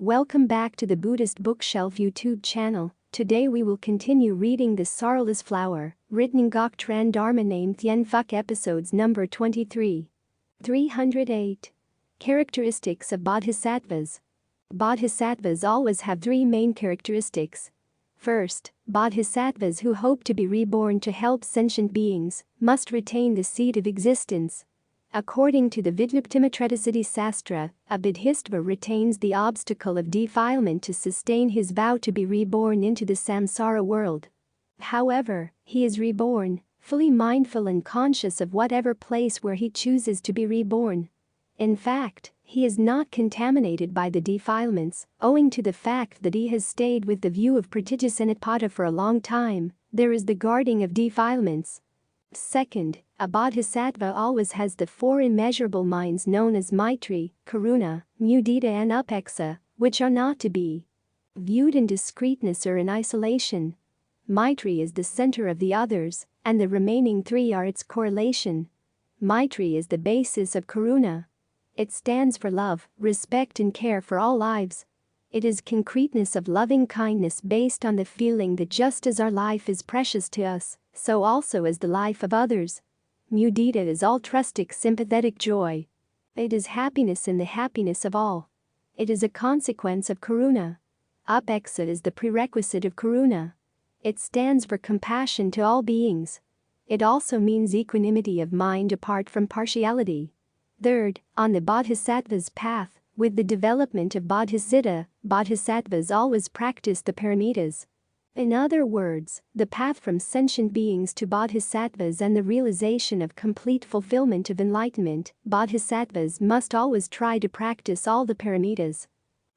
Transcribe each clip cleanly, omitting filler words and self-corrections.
Welcome back to the Buddhist Bookshelf YouTube channel. Today we will continue reading The Sorrowless Flower, written Ngoc Tran Dharma named Thien Phuc, episodes number 23. 308. Characteristics of Bodhisattvas. Bodhisattvas always have three main characteristics. First, bodhisattvas who hope to be reborn to help sentient beings must retain the seed of existence. According to the Vietnamese Sastra, a Bodhisattva retains the obstacle of defilement to sustain his vow to be reborn into the samsara world. However, he is reborn, fully mindful and conscious of whatever place where he chooses to be reborn. In fact, he is not contaminated by the defilements, owing to the fact that he has stayed with the view of pratityasamutpada for a long time. There is the guarding of defilements. Second, a bodhisattva always has the four immeasurable minds known as maitri, karuna, mudita and upekkha, which are not to be viewed in discreteness or in isolation. Maitri is the center of the others, and the remaining three are its correlation. Maitri is the basis of karuna. It stands for love, respect and care for all lives. It is concreteness of loving kindness based on the feeling that just as our life is precious to us, so also is the life of others. Mudita is altruistic sympathetic joy. It is happiness in the happiness of all. It is a consequence of karuna. Upekkha is the prerequisite of karuna. It stands for compassion to all beings. It also means equanimity of mind apart from partiality. Third, on the bodhisattva's path, with the development of bodhicitta, bodhisattvas always practice the paramitas. In other words, the path from sentient beings to bodhisattvas and the realization of complete fulfillment of enlightenment. Bodhisattvas must always try to practice all the paramitas.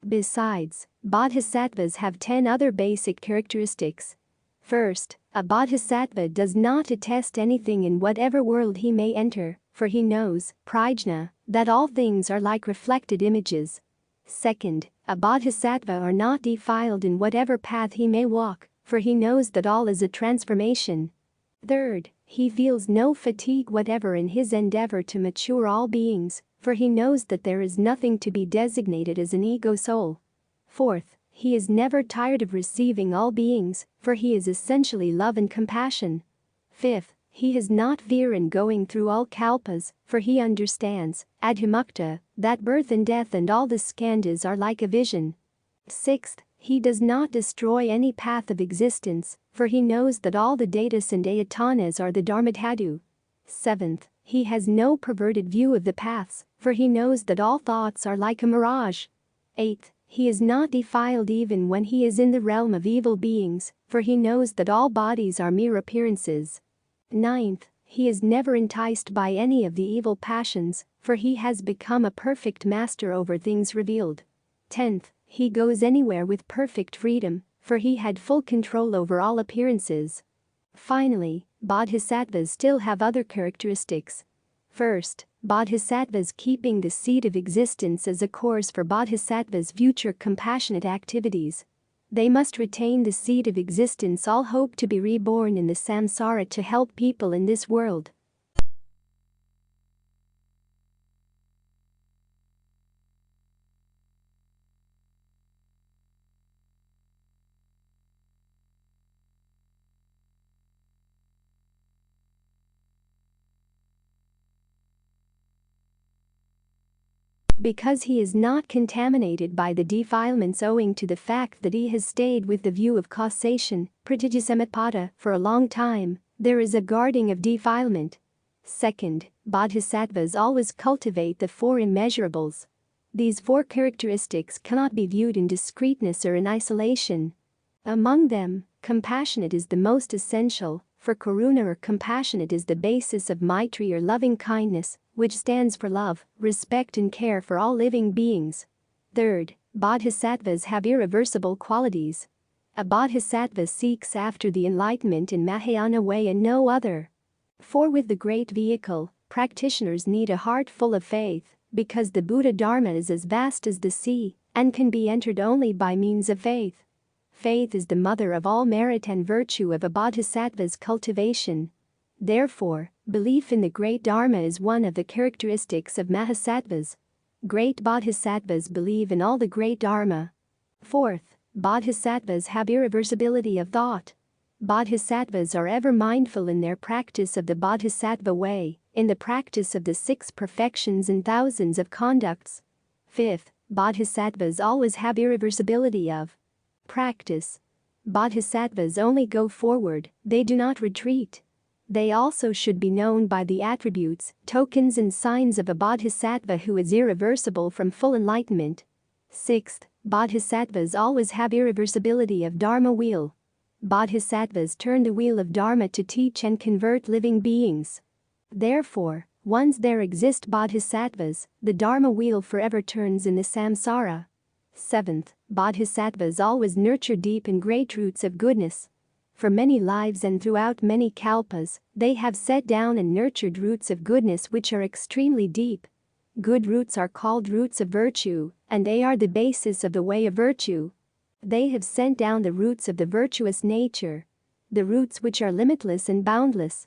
Besides, bodhisattvas have 10 other basic characteristics. First, a bodhisattva does not attest anything in whatever world he may enter, for he knows, prajna, that all things are like reflected images. Second, a bodhisattva are not defiled in whatever path he may walk, for he knows that all is a transformation. Third, he feels no fatigue whatever in his endeavor to mature all beings, for he knows that there is nothing to be designated as an ego soul. Fourth, he is never tired of receiving all beings, for he is essentially love and compassion. Fifth, he has not fear in going through all kalpas, for he understands, adhimukta, that birth and death and all the skandhas are like a vision. Sixth, he does not destroy any path of existence, for he knows that all the datas and ayatanas are the dharmadhatu. Seventh, he has no perverted view of the paths, for he knows that all thoughts are like a mirage. Eighth, he is not defiled even when he is in the realm of evil beings, for he knows that all bodies are mere appearances. Ninth, he is never enticed by any of the evil passions, for he has become a perfect master over things revealed. 10th, he goes anywhere with perfect freedom, for he had full control over all appearances. Finally, bodhisattvas still have other characteristics. First, bodhisattvas keeping the seed of existence as a course for bodhisattvas' future compassionate activities. They must retain the seed of existence, all hope to be reborn in the samsara to help people in this world. Because he is not contaminated by the defilements owing to the fact that he has stayed with the view of causation, pratityasamutpada, for a long time, there is a guarding of defilement. Second, bodhisattvas always cultivate the four immeasurables. These four characteristics cannot be viewed in discreteness or in isolation. Among them, compassionate is the most essential, for karuna or compassionate is the basis of maitri or loving kindness, which stands for love, respect and care for all living beings. Third, bodhisattvas have irreversible qualities. A bodhisattva seeks after the enlightenment in Mahayana way and no other. For with the great vehicle, practitioners need a heart full of faith, because the Buddha Dharma is as vast as the sea, and can be entered only by means of faith. Faith is the mother of all merit and virtue of a bodhisattva's cultivation. Therefore, belief in the great Dharma is one of the characteristics of Mahasattvas. Great bodhisattvas believe in all the great Dharma. 4th, bodhisattvas have irreversibility of thought. Bodhisattvas are ever mindful in their practice of the bodhisattva way, in the practice of the 6 perfections and thousands of conducts. 5th, bodhisattvas always have irreversibility of practice. Bodhisattvas only go forward, they do not retreat. They also should be known by the attributes, tokens and signs of a bodhisattva who is irreversible from full enlightenment. 6th, bodhisattvas always have irreversibility of Dharma wheel. Bodhisattvas turn the wheel of Dharma to teach and convert living beings. Therefore, once there exist bodhisattvas, the Dharma wheel forever turns in the samsara. 7th, bodhisattvas always nurture deep and great roots of goodness. For many lives and throughout many kalpas, they have set down and nurtured roots of goodness which are extremely deep. Good roots are called roots of virtue, and they are the basis of the way of virtue. They have sent down the roots of the virtuous nature, the roots which are limitless and boundless.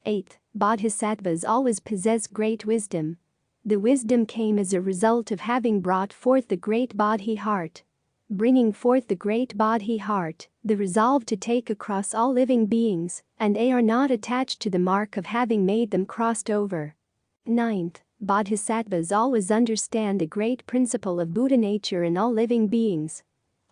8th, bodhisattvas always possess great wisdom. The wisdom came as a result of having brought forth the great bodhi heart. Bringing forth the great bodhi heart, the resolve to take across all living beings, and they are not attached to the mark of having made them crossed over. 9th, bodhisattvas always understand the great principle of Buddha nature in all living beings.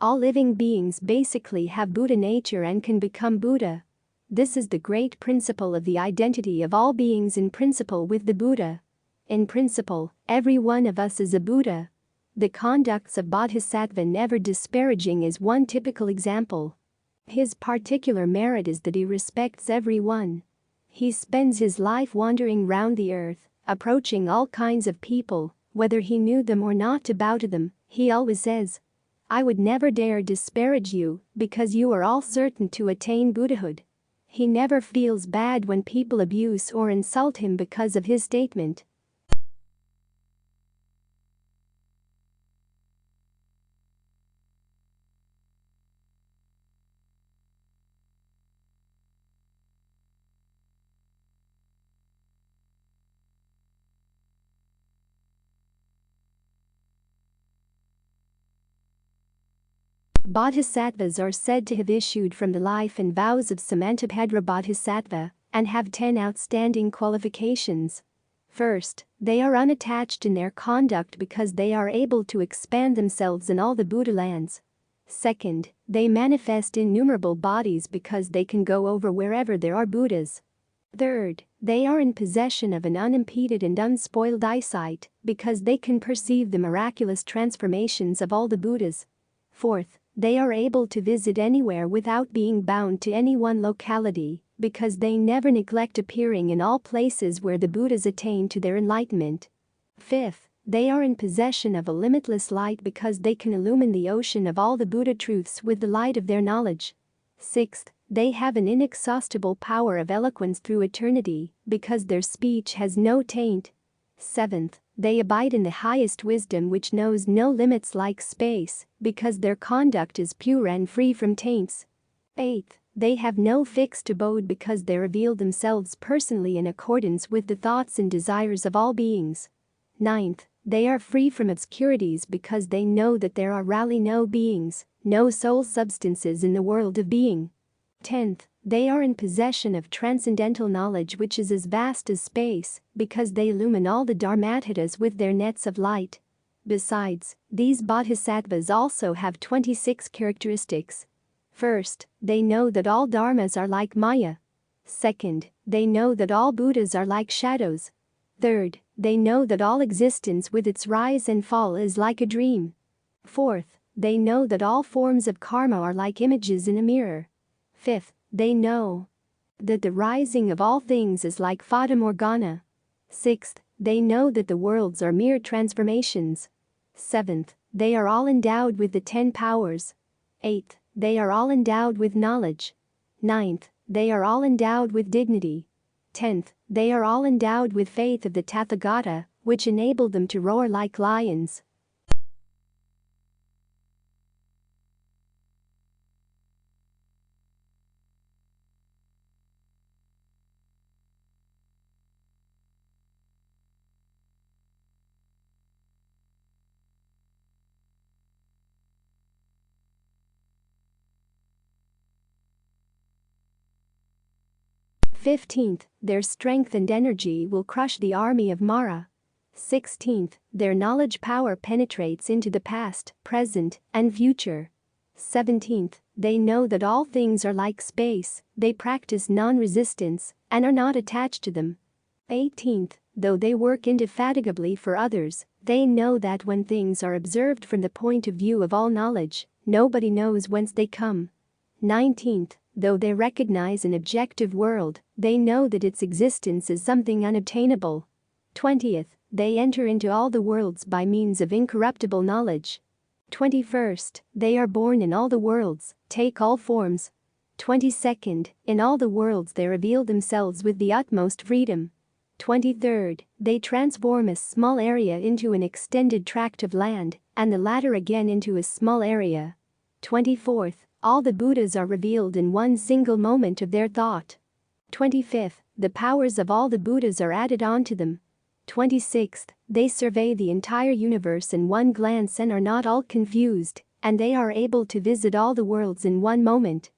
All living beings basically have Buddha nature and can become Buddha. This is the great principle of the identity of all beings in principle with the Buddha. In principle, every one of us is a Buddha. The conducts of Bodhisattva never disparaging is one typical example. His particular merit is that he respects everyone. He spends his life wandering round the earth, approaching all kinds of people, whether he knew them or not, to bow to them. He always says, "I would never dare disparage you, because you are all certain to attain Buddhahood." He never feels bad when people abuse or insult him because of his statement. Bodhisattvas are said to have issued from the life and vows of Samantabhadra Bodhisattva and have 10 outstanding qualifications. First, they are unattached in their conduct because they are able to expand themselves in all the Buddha lands. Second, they manifest innumerable bodies because they can go over wherever there are Buddhas. Third, they are in possession of an unimpeded and unspoiled eyesight because they can perceive the miraculous transformations of all the Buddhas. Fourth, they are able to visit anywhere without being bound to any one locality because they never neglect appearing in all places where the Buddhas attain to their enlightenment. Fifth, they are in possession of a limitless light because they can illumine the ocean of all the Buddha truths with the light of their knowledge. Sixth, they have an inexhaustible power of eloquence through eternity because their speech has no taint. Seventh, they abide in the highest wisdom which knows no limits like space because their conduct is pure and free from taints. Eighth, they have no fixed abode because they reveal themselves personally in accordance with the thoughts and desires of all beings. Ninth, they are free from obscurities because they know that there are really no beings, no soul substances in the world of being. 10th, they are in possession of transcendental knowledge which is as vast as space because they illumine all the dharmatatas with their nets of light. Besides, these bodhisattvas also have 26 characteristics. First, they know that all dharmas are like Maya. Second, they know that all Buddhas are like shadows. Third, they know that all existence with its rise and fall is like a dream. Fourth, they know that all forms of karma are like images in a mirror. Fifth, they know that the rising of all things is like Fata Morgana. Sixth, they know that the worlds are mere transformations. Seventh, they are all endowed with the 10 powers. Eighth, they are all endowed with knowledge. Ninth, they are all endowed with dignity. 10th, they are all endowed with faith of the Tathagata, which enabled them to roar like lions. 15th, their strength and energy will crush the army of Mara. 16th, their knowledge power penetrates into the past, present, and future. 17th, they know that all things are like space, they practice non-resistance, and are not attached to them. 18th, though they work indefatigably for others, they know that when things are observed from the point of view of all knowledge, nobody knows whence they come. 19th, though they recognize an objective world, they know that its existence is something unobtainable. 20th, they enter into all the worlds by means of incorruptible knowledge. 21st, they are born in all the worlds, take all forms. 22nd, in all the worlds they reveal themselves with the utmost freedom. 23rd, they transform a small area into an extended tract of land, and the latter again into a small area. 24th, all the Buddhas are revealed in one single moment of their thought. 25th, the powers of all the Buddhas are added onto them. 26th, they survey the entire universe in one glance and are not all confused, and they are able to visit all the worlds in one moment.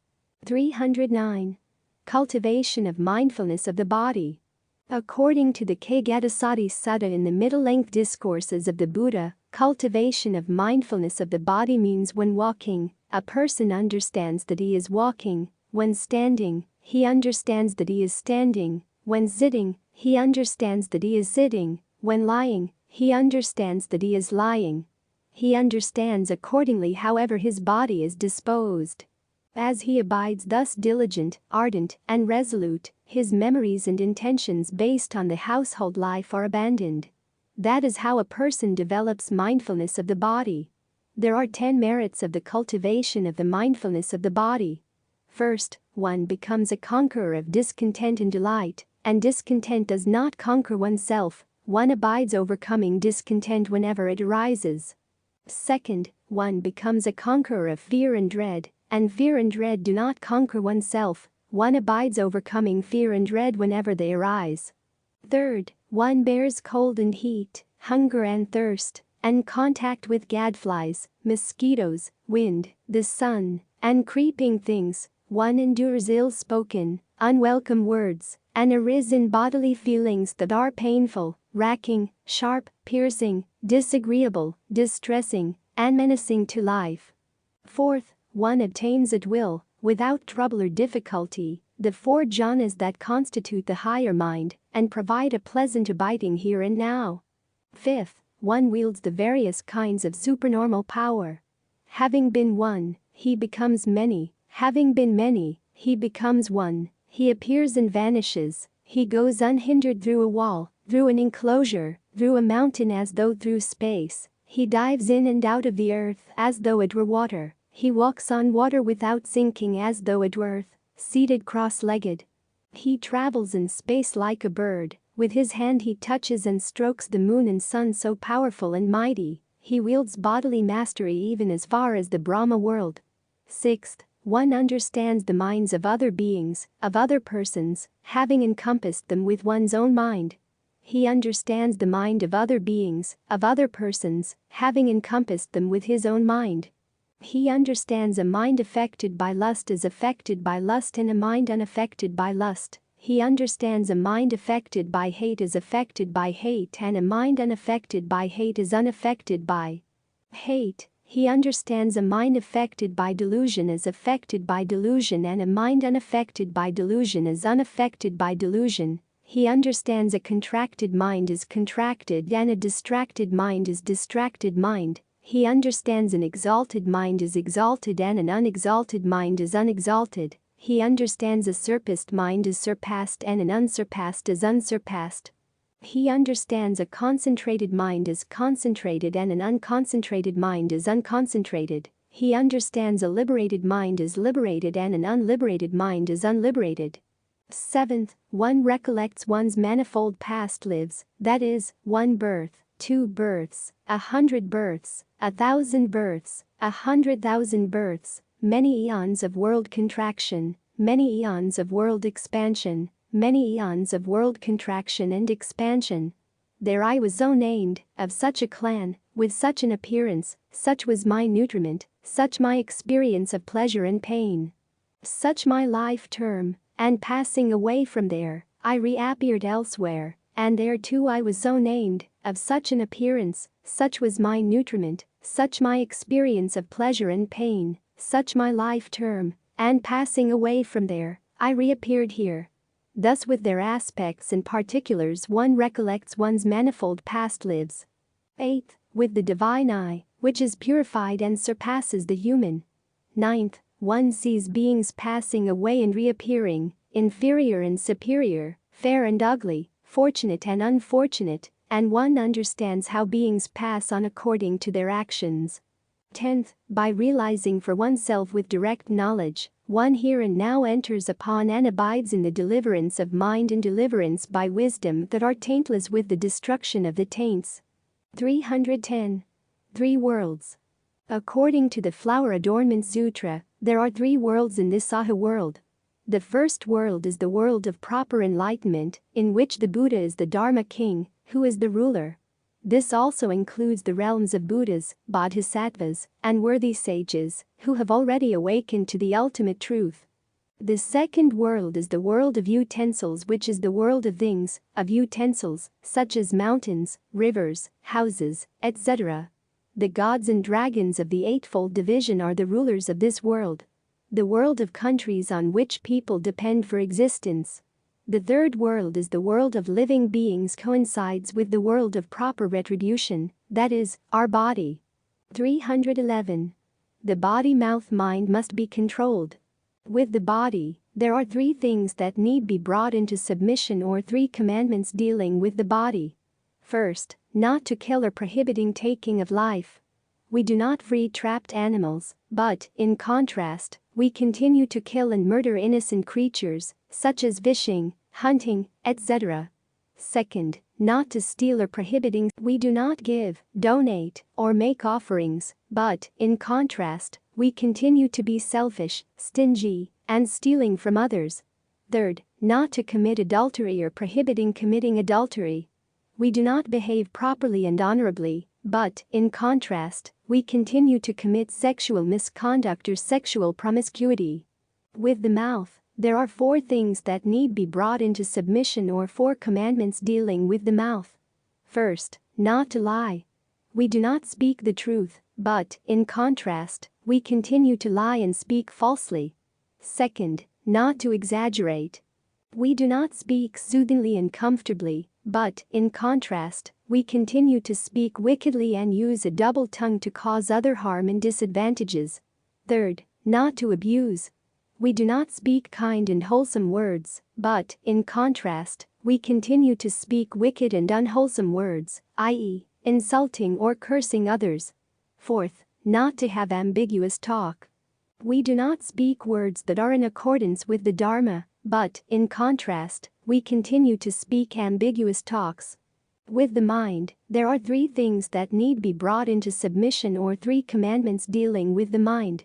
309. Cultivation of mindfulness of the body. According to the Kagadassati Sutta in the middle-length discourses of the Buddha, cultivation of mindfulness of the body means when walking, a person understands that he is walking; when standing, he understands that he is standing; when sitting, he understands that he is sitting; when lying, he understands that he is lying. He understands accordingly however his body is disposed. As he abides thus diligent, ardent, and resolute, his memories and intentions based on the household life are abandoned. That is how a person develops mindfulness of the body. There are 10 merits of the cultivation of the mindfulness of the body. First, one becomes a conqueror of discontent and delight, and discontent does not conquer oneself, one abides overcoming discontent whenever it arises. Second, one becomes a conqueror of fear and dread, and fear and dread do not conquer oneself, one abides overcoming fear and dread whenever they arise. Third, one bears cold and heat, hunger and thirst, and contact with gadflies, mosquitoes, wind, the sun, and creeping things. One endures ill-spoken, unwelcome words, and arisen bodily feelings that are painful, racking, sharp, piercing, disagreeable, distressing, and menacing to life. Fourth, one obtains at will, without trouble or difficulty, the 4 jhanas that constitute the higher mind and provide a pleasant abiding here and now. Fifth, one wields the various kinds of supernormal power. Having been one, he becomes many; having been many, he becomes one; he appears and vanishes; he goes unhindered through a wall, through an enclosure, through a mountain as though through space; he dives in and out of the earth as though it were water; he walks on water without sinking as though it were earth, seated cross-legged. He travels in space like a bird; with his hand he touches and strokes the moon and sun so powerful and mighty; he wields bodily mastery even as far as the Brahma world. Sixth, one understands the minds of other beings, of other persons, having encompassed them with one's own mind. He understands the mind of other beings, of other persons, having encompassed them with his own mind. He understands a mind affected by lust is affected by lust and a mind unaffected by lust. He understands a mind affected by hate is affected by hate and a mind unaffected by hate is unaffected by hate. He understands a mind affected by delusion is affected by delusion and a mind unaffected by delusion is unaffected by delusion. He understands a contracted mind is contracted and a distracted mind is distracted mind. He understands an exalted mind is exalted and an unexalted mind is unexalted. He understands a surpassed mind is surpassed and an unsurpassed is unsurpassed. He understands a concentrated mind is concentrated and an unconcentrated mind is unconcentrated. He understands a liberated mind is liberated and an unliberated mind is unliberated. Seventh, one recollects one's manifold past lives, that is, 1 birth, 2 births, 100 births, 1,000 births, 100,000 births, many eons of world contraction, many eons of world expansion, many eons of world contraction and expansion. There I was so named, of such a clan, with such an appearance, such was my nutriment, such my experience of pleasure and pain. Such my life term, and passing away from there, I reappeared elsewhere, and there too I was so named, of such an appearance, such was my nutriment, such my experience of pleasure and pain, such my life term, and passing away from there, I reappeared here. Thus with their aspects and particulars one recollects one's manifold past lives. 8th, with the divine eye, which is purified and surpasses the human. 9th, one sees beings passing away and reappearing, inferior and superior, fair and ugly, fortunate and unfortunate, and one understands how beings pass on according to their actions. 10th, by realizing for oneself with direct knowledge, one here and now enters upon and abides in the deliverance of mind and deliverance by wisdom that are taintless with the destruction of the taints. 310. 3 worlds. According to the Flower Adornment Sutra, there are 3 worlds in this Saha world. The first world is the world of proper enlightenment, in which the Buddha is the Dharma king, who is the ruler. This also includes the realms of Buddhas, Bodhisattvas, and worthy sages, who have already awakened to the ultimate truth. The second world is the world of utensils, which is the world of things, of utensils, such as mountains, rivers, houses, etc. The gods and dragons of the Eightfold Division are the rulers of this world. The world of countries on which people depend for existence. The third world is the world of living beings, coincides with the world of proper retribution, that is, our body. 311. The body, mouth, mind must be controlled. With the body, there are 3 things that need be brought into submission, or 3 commandments dealing with the body. First, not to kill or prohibiting taking of life. We do not free trapped animals, but, in contrast, we continue to kill and murder innocent creatures, such as fishing, hunting, etc. Second, not to steal or prohibiting. We do not give, donate, or make offerings, but, in contrast, we continue to be selfish, stingy, and stealing from others. Third, not to commit adultery or prohibiting committing adultery. We do not behave properly and honorably, but, in contrast, we continue to commit sexual misconduct or sexual promiscuity. With the mouth, there are 4 things that need be brought into submission, or 4 commandments dealing with the mouth. First, not to lie. We do not speak the truth, but, in contrast, we continue to lie and speak falsely. Second, not to exaggerate. We do not speak soothingly and comfortably, but, in contrast, we continue to speak wickedly and use a double tongue to cause other harm and disadvantages. Third, not to abuse. We do not speak kind and wholesome words, but, in contrast, we continue to speak wicked and unwholesome words, i.e., insulting or cursing others. Fourth, not to have ambiguous talk. We do not speak words that are in accordance with the Dharma, but, in contrast, we continue to speak ambiguous talks. With the mind, there are 3 things that need be brought into submission, or 3 commandments dealing with the mind.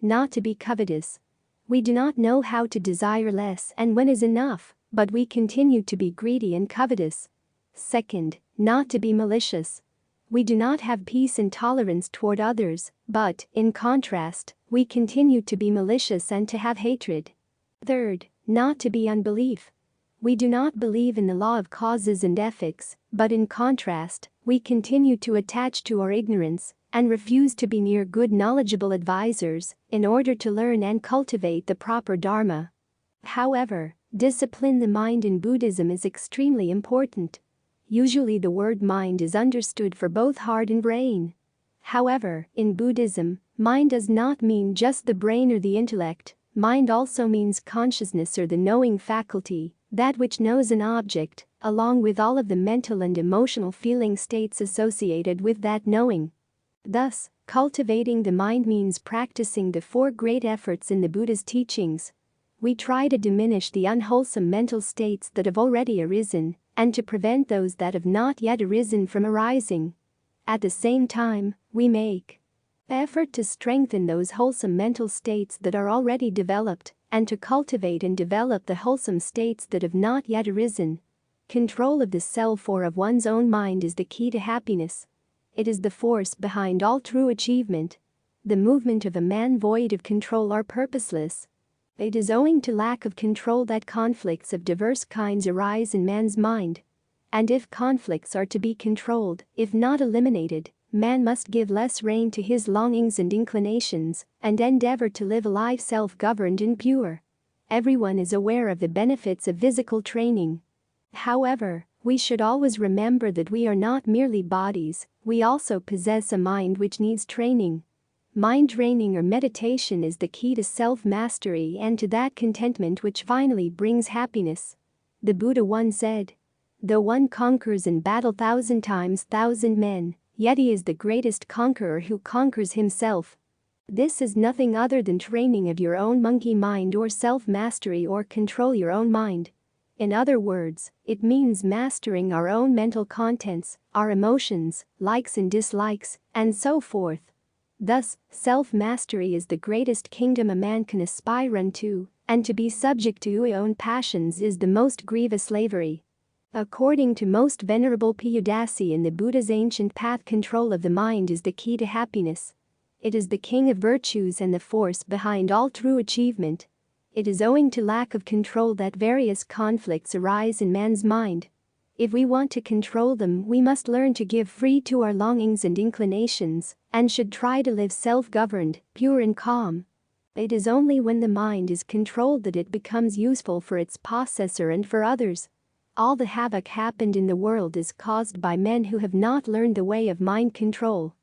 Not to be covetous. We do not know how to desire less and when is enough, but we continue to be greedy and covetous. Second, not to be malicious. We do not have peace and tolerance toward others, but, in contrast, we continue to be malicious and to have hatred. Third, not to be unbelief. We do not believe in the law of causes and effects, but in contrast, we continue to attach to our ignorance and refuse to be near good knowledgeable advisors in order to learn and cultivate the proper Dharma. However, discipline the mind in Buddhism is extremely important. Usually the word mind is understood for both heart and brain. However, in Buddhism, mind does not mean just the brain or the intellect. Mind also means consciousness, or the knowing faculty, that which knows an object, along with all of the mental and emotional feeling states associated with that knowing. Thus, cultivating the mind means practicing the 4 great efforts in the Buddha's teachings. We try to diminish the unwholesome mental states that have already arisen, and to prevent those that have not yet arisen from arising. At the same time, we make effort to strengthen those wholesome mental states that are already developed, and to cultivate and develop the wholesome states that have not yet arisen. Control of the self or of one's own mind is the key to happiness. It is the force behind all true achievement. The movement of a man void of control are purposeless. It is owing to lack of control that conflicts of diverse kinds arise in man's mind. And if conflicts are to be controlled, if not eliminated, man must give less rein to his longings and inclinations and endeavor to live a life self-governed and pure. Everyone is aware of the benefits of physical training. However, we should always remember that we are not merely bodies, we also possess a mind which needs training. Mind training or meditation is the key to self-mastery and to that contentment which finally brings happiness. The Buddha once said, "Though one conquers in battle 1,000 times 1,000 men, yet he is the greatest conqueror who conquers himself." This is nothing other than training of your own monkey mind or self-mastery or control your own mind. In other words, it means mastering our own mental contents, our emotions, likes and dislikes, and so forth. Thus, self-mastery is the greatest kingdom a man can aspire unto, and to be subject to his own passions is the most grievous slavery. According to Most Venerable Piyudasi in the Buddha's ancient path, control of the mind is the key to happiness. It is the king of virtues and the force behind all true achievement. It is owing to lack of control that various conflicts arise in man's mind. If we want to control them, we must learn to give free to our longings and inclinations, and should try to live self-governed, pure and calm. It is only when the mind is controlled that it becomes useful for its possessor and for others. All the havoc happened in the world is caused by men who have not learned the way of mind control.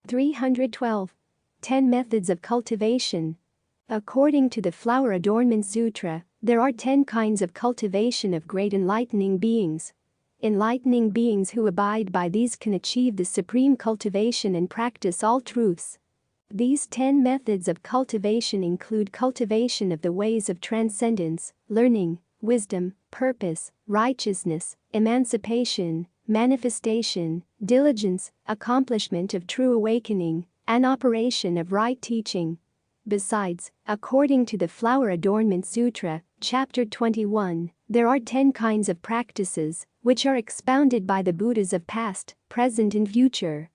312. 10 Methods of Cultivation. According to the Flower Adornment Sutra, there are 10 kinds of cultivation of great enlightening beings. Enlightening beings who abide by these can achieve the supreme cultivation and practice all truths. These 10 methods of cultivation include cultivation of the ways of transcendence, learning, wisdom, purpose, righteousness, emancipation, manifestation, diligence, accomplishment of true awakening, and operation of right teaching. Besides, according to the Flower Adornment Sutra, Chapter 21, there are 10 kinds of practices, which are expounded by the Buddhas of past, present and future.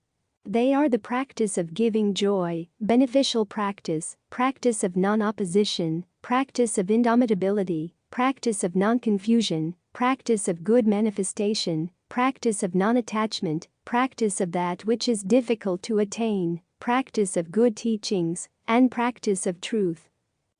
They are the practice of giving joy, beneficial practice, practice of non-opposition, practice of indomitability, practice of non-confusion, practice of good manifestation, practice of non-attachment, practice of that which is difficult to attain, practice of good teachings, and practice of truth.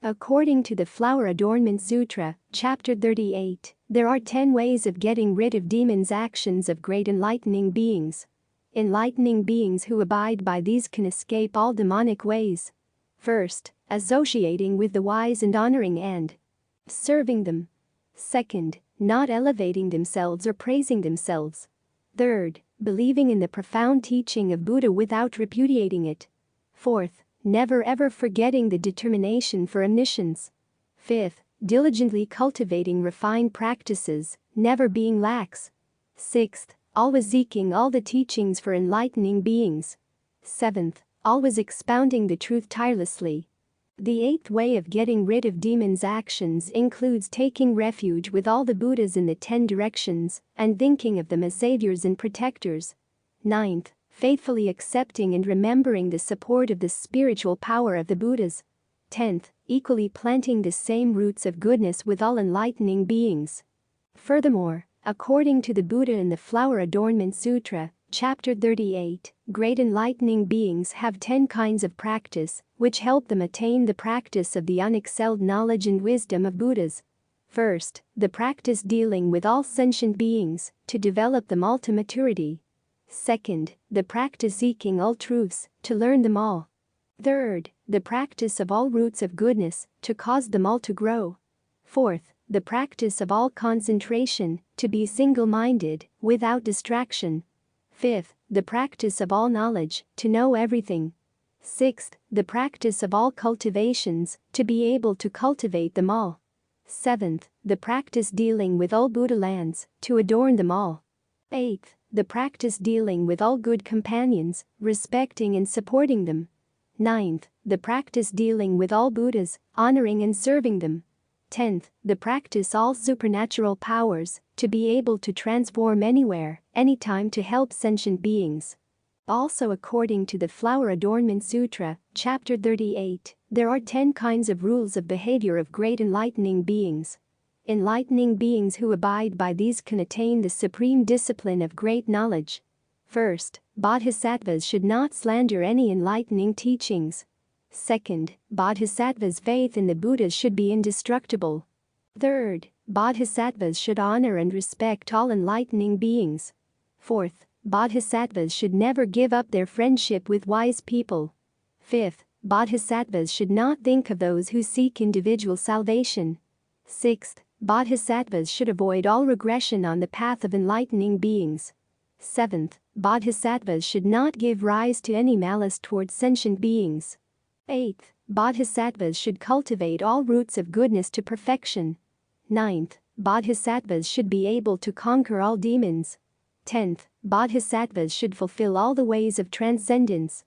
According to the Flower Adornment Sutra, Chapter 38, there are 10 ways of getting rid of demons' actions of great enlightening beings. Enlightening beings who abide by these can escape all demonic ways. First, associating with the wise and honoring and serving them. Second, not elevating themselves or praising themselves. Third, believing in the profound teaching of Buddha without repudiating it. Fourth, never ever forgetting the determination for omniscience. Fifth, diligently cultivating refined practices, never being lax. Sixth, always seeking all the teachings for enlightening beings. Seventh, always expounding the truth tirelessly. The 8th way of getting rid of demons' actions includes taking refuge with all the Buddhas in the 10 directions and thinking of them as saviors and protectors. 9th, faithfully accepting and remembering the support of the spiritual power of the Buddhas. 10th, equally planting the same roots of goodness with all enlightening beings. Furthermore, according to the Buddha in the Flower Adornment Sutra, Chapter 38, great enlightening beings have 10 kinds of practice, which help them attain the practice of the unexcelled knowledge and wisdom of Buddhas. First, the practice dealing with all sentient beings, to develop them all to maturity. Second, the practice seeking all truths, to learn them all. Third, the practice of all roots of goodness, to cause them all to grow. Fourth, the practice of all concentration, to be single-minded, without distraction. Fifth, the practice of all knowledge, to know everything. Sixth, the practice of all cultivations, to be able to cultivate them all. Seventh, the practice dealing with all Buddha lands, to adorn them all. Eighth, the practice dealing with all good companions, respecting and supporting them. Ninth, the practice dealing with all Buddhas, honoring and serving them. 10th, the practice all supernatural powers, to be able to transform anywhere, anytime to help sentient beings. Also, according to the Flower Adornment Sutra, Chapter 38, there are 10 kinds of rules of behavior of great enlightening beings. Enlightening beings who abide by these can attain the supreme discipline of great knowledge. First, bodhisattvas should not slander any enlightening teachings. Second, bodhisattvas' faith in the Buddhas should be indestructible. Third, bodhisattvas should honor and respect all enlightening beings. Fourth, bodhisattvas should never give up their friendship with wise people. Fifth, bodhisattvas should not think of those who seek individual salvation. Sixth, bodhisattvas should avoid all regression on the path of enlightening beings. Seventh, bodhisattvas should not give rise to any malice towards sentient beings. Eighth, bodhisattvas should cultivate all roots of goodness to perfection. Ninth, bodhisattvas should be able to conquer all demons. 10th, bodhisattvas should fulfill all the ways of transcendence.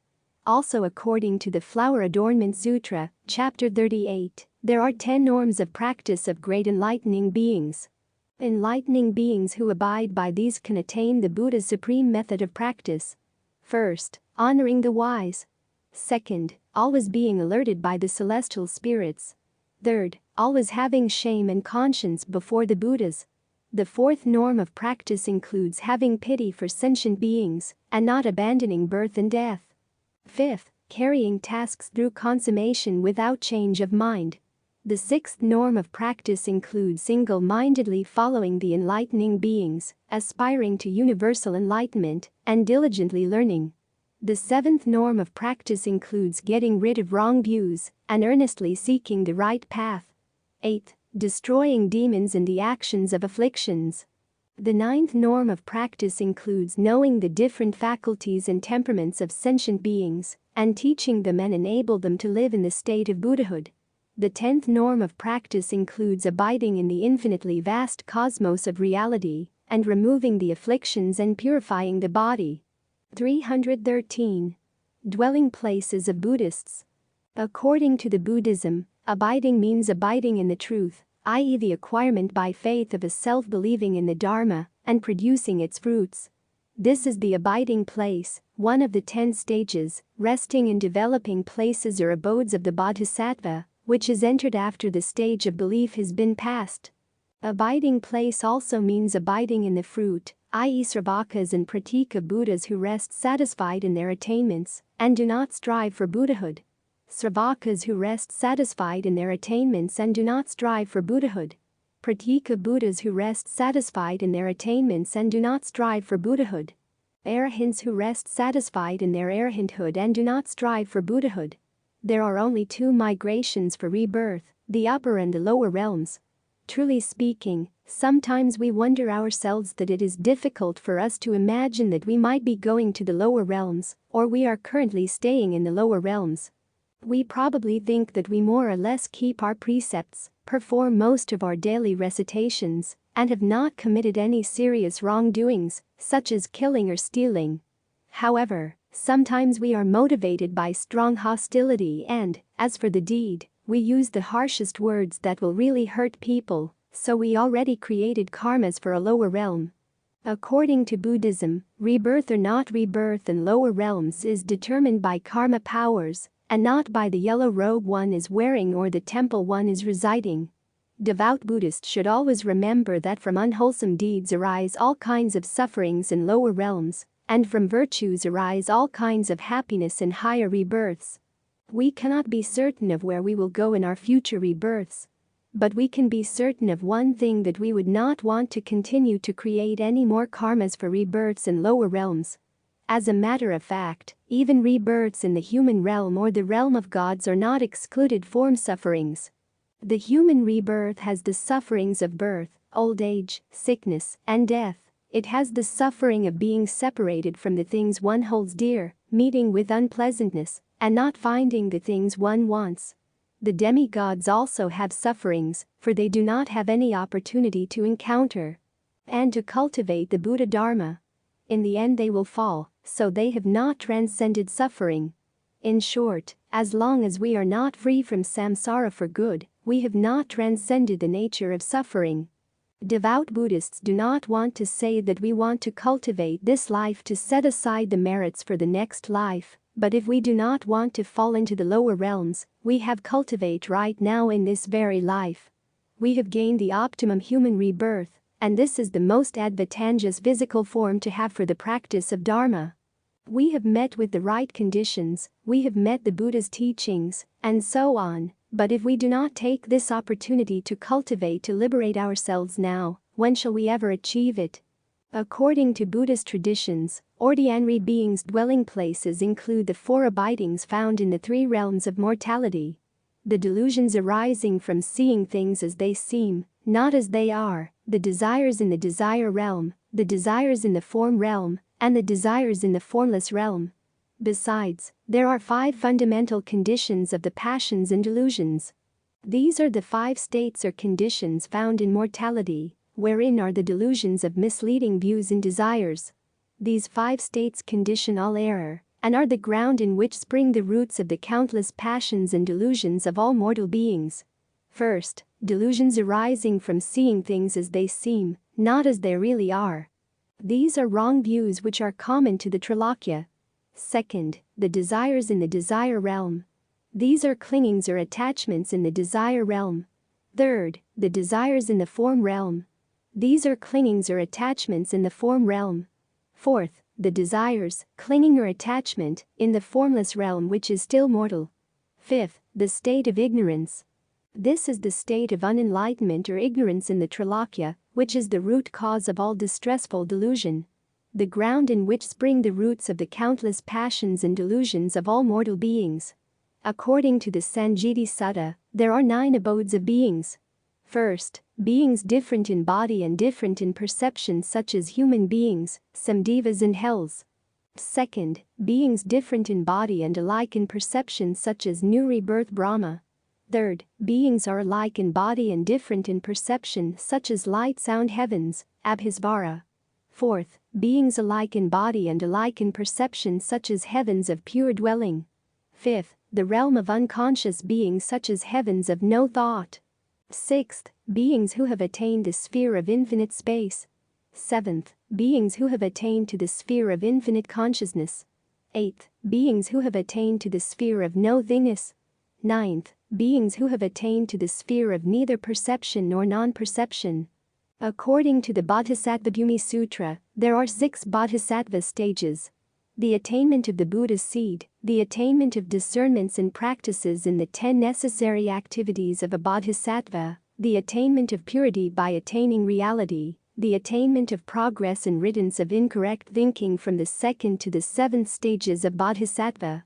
Also, according to the Flower Adornment Sutra, Chapter 38, there are 10 norms of practice of great enlightening beings. Enlightening beings who abide by these can attain the Buddha's supreme method of practice. First, honoring the wise. Second, always being alerted by the celestial spirits. Third, always having shame and conscience before the Buddhas. The fourth norm of practice includes having pity for sentient beings and not abandoning birth and death. Fifth, carrying tasks through consummation without change of mind. The sixth norm of practice includes single-mindedly following the enlightening beings, aspiring to universal enlightenment, and diligently learning. The seventh norm of practice includes getting rid of wrong views and earnestly seeking the right path. Eighth, destroying demons and the actions of afflictions. The ninth norm of practice includes knowing the different faculties and temperaments of sentient beings and teaching them and enable them to live in the state of Buddhahood. The 10th norm of practice includes abiding in the infinitely vast cosmos of reality and removing the afflictions and purifying the body. 313. Dwelling places of Buddhists. According to the Buddhism, abiding means abiding in the truth, i.e., the acquirement by faith of a self believing in the Dharma and producing its fruits. This is the abiding place, one of the 10 stages, resting and developing places or abodes of the Bodhisattva, which is entered after the stage of belief has been passed. Abiding place also means abiding in the fruit, i.e., Sravakas and Pratika Buddhas who rest satisfied in their attainments and do not strive for Buddhahood. Sravakas who rest satisfied in their attainments and do not strive for Buddhahood. Pratika Buddhas who rest satisfied in their attainments and do not strive for Buddhahood. Arahants who rest satisfied in their arahanthood and do not strive for Buddhahood. There are only 2 migrations for rebirth, the upper and the lower realms. Truly speaking, sometimes we wonder ourselves that it is difficult for us to imagine that we might be going to the lower realms, or we are currently staying in the lower realms. We probably think that we more or less keep our precepts, perform most of our daily recitations, and have not committed any serious wrongdoings, such as killing or stealing. However, sometimes we are motivated by strong hostility and, as for the deed, we use the harshest words that will really hurt people, so we already created karmas for a lower realm. According to Buddhism, rebirth or not rebirth in lower realms is determined by karma powers, and not by the yellow robe one is wearing or the temple one is residing. Devout Buddhists should always remember that from unwholesome deeds arise all kinds of sufferings in lower realms, and from virtues arise all kinds of happiness in higher rebirths. We cannot be certain of where we will go in our future rebirths. But we can be certain of one thing, that we would not want to continue to create any more karmas for rebirths in lower realms. As a matter of fact, even rebirths in the human realm or the realm of gods are not excluded from sufferings. The human rebirth has the sufferings of birth, old age, sickness, and death. It has the suffering of being separated from the things one holds dear, meeting with unpleasantness, and not finding the things one wants. The demigods also have sufferings, for they do not have any opportunity to encounter and to cultivate the Buddha Dharma. In the end they will fall, so they have not transcended suffering. In short, as long as we are not free from samsara for good, we have not transcended the nature of suffering. Devout Buddhists do not want to say that we want to cultivate this life to set aside the merits for the next life, but if we do not want to fall into the lower realms, we have cultivate right now in this very life. We have gained the optimum human rebirth, and this is the most advantageous physical form to have for the practice of Dharma. We have met with the right conditions, we have met the Buddha's teachings, and so on, but if we do not take this opportunity to cultivate to liberate ourselves now, when shall we ever achieve it? According to Buddhist traditions, ordinary beings' dwelling places include the 4 abidings found in the 3 realms of mortality. The delusions arising from seeing things as they seem, not as they are, the desires in the desire realm, the desires in the form realm, and the desires in the formless realm. Besides, there are 5 fundamental conditions of the passions and delusions. These are the 5 states or conditions found in mortality, wherein are the delusions of misleading views and desires. These 5 states condition all error, and are the ground in which spring the roots of the countless passions and delusions of all mortal beings. First, delusions arising from seeing things as they seem, not as they really are. These are wrong views which are common to the Trilokya. Second, the desires in the desire realm. These are clingings or attachments in the desire realm. Third, the desires in the form realm. These are clingings or attachments in the form realm. Fourth, the desires, clinging or attachment, in the formless realm which is still mortal. Fifth, the state of ignorance. This is the state of unenlightenment or ignorance in the Trilokya, which is the root cause of all distressful delusion. The ground in which spring the roots of the countless passions and delusions of all mortal beings. According to the Sanjiti Sutta, there are 9 abodes of beings. First, beings different in body and different in perception such as human beings, samdevas and hells. Second, beings different in body and alike in perception such as new rebirth Brahma. Third, beings are alike in body and different in perception such as light sound heavens, Abhisvara. Fourth, beings alike in body and alike in perception such as heavens of pure dwelling. Fifth, the realm of unconscious beings such as heavens of no thought. Sixth, beings who have attained the sphere of infinite space. Seventh, beings who have attained to the sphere of infinite consciousness. Eighth, beings who have attained to the sphere of no thingness. Ninth, beings who have attained to the sphere of neither perception nor non-perception. According to the Bodhisattva Bhumi Sutra, there are 6 bodhisattva stages. The attainment of the Buddha's seed, the attainment of discernments and practices in the 10 necessary activities of a bodhisattva, the attainment of purity by attaining reality, the attainment of progress and riddance of incorrect thinking from the 2nd to the 7th stages of bodhisattva.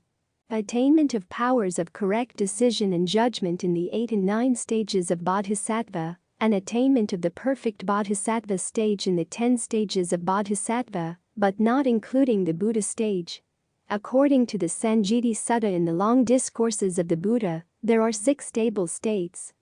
Attainment of powers of correct decision and judgment in the 8 and 9 stages of bodhisattva, and attainment of the perfect bodhisattva stage in the 10 stages of bodhisattva, but not including the Buddha stage. According to the Sanjiti Sutta in the long discourses of the Buddha, there are 6 stable states.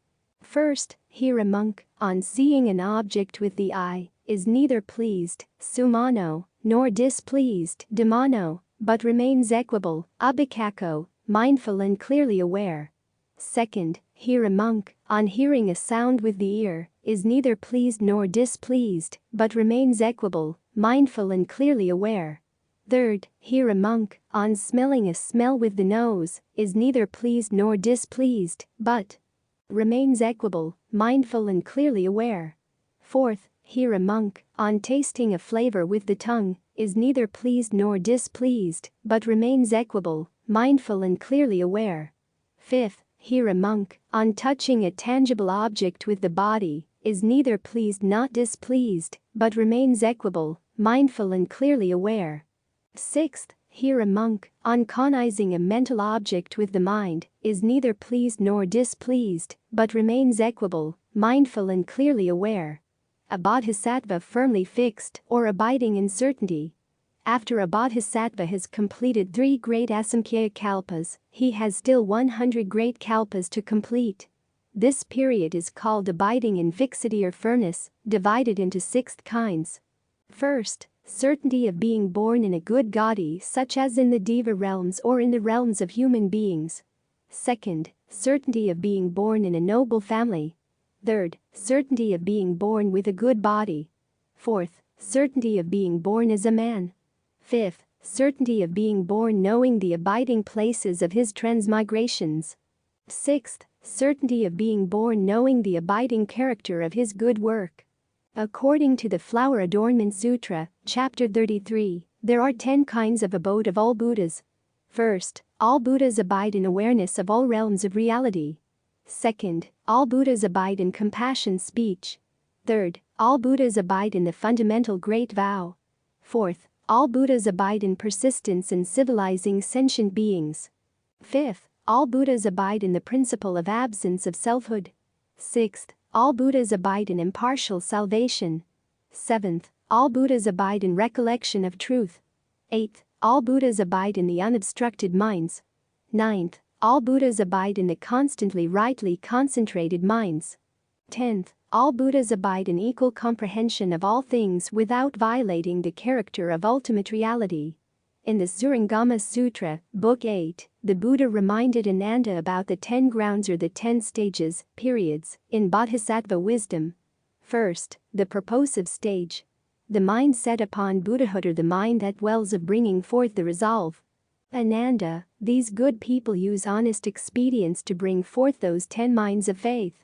First, here a monk, on seeing an object with the eye, is neither pleased, sumano, nor displeased, damano, but remains equable, abhikako, mindful and clearly aware. Second, here a monk, on hearing a sound with the ear, is neither pleased nor displeased, but remains equable, mindful and clearly aware. Third, here a monk, on smelling a smell with the nose, is neither pleased nor displeased, but remains equable, mindful and clearly aware. Fourth, here a monk, on tasting a flavor with the tongue, is neither pleased nor displeased, but remains equable, mindful and clearly aware. Fifth, here a monk, on touching a tangible object with the body, is neither pleased nor displeased, but remains equable, mindful and clearly aware. Sixth, here a monk, on cognizing a mental object with the mind, is neither pleased nor displeased, but remains equable, mindful and clearly aware. A bodhisattva firmly fixed or abiding in certainty. After a bodhisattva has completed 3 great asamkhya kalpas, he has still 100 great kalpas to complete. This period is called abiding in fixity or firmness, divided into 6 kinds. First, certainty of being born in a good gati such as in the Deva realms or in the realms of human beings. Second, certainty of being born in a noble family. Third, certainty of being born with a good body. Fourth, certainty of being born as a man. Fifth, certainty of being born knowing the abiding places of his transmigrations. Sixth, certainty of being born knowing the abiding character of his good work. According to the Flower Adornment Sutra, Chapter 33, there are 10 kinds of abode of all Buddhas. First, all Buddhas abide in awareness of all realms of reality. Second, all Buddhas abide in compassion speech. Third, all Buddhas abide in the fundamental great vow. Fourth, all Buddhas abide in persistence in civilizing sentient beings. Fifth, all Buddhas abide in the principle of absence of selfhood. Sixth, all Buddhas abide in impartial salvation. Seventh, all Buddhas abide in recollection of truth. Eighth, all Buddhas abide in the unobstructed minds. Ninth, all Buddhas abide in the constantly rightly concentrated minds. 10th, all Buddhas abide in equal comprehension of all things without violating the character of ultimate reality. In the Surangama Sutra, Book 8, the Buddha reminded Ananda about the 10 grounds or the 10 stages, periods, in Bodhisattva wisdom. First, the purposive stage. The mind set upon Buddhahood or the mind that dwells of bringing forth the resolve. Ananda, these good people use honest expedients to bring forth those 10 minds of faith.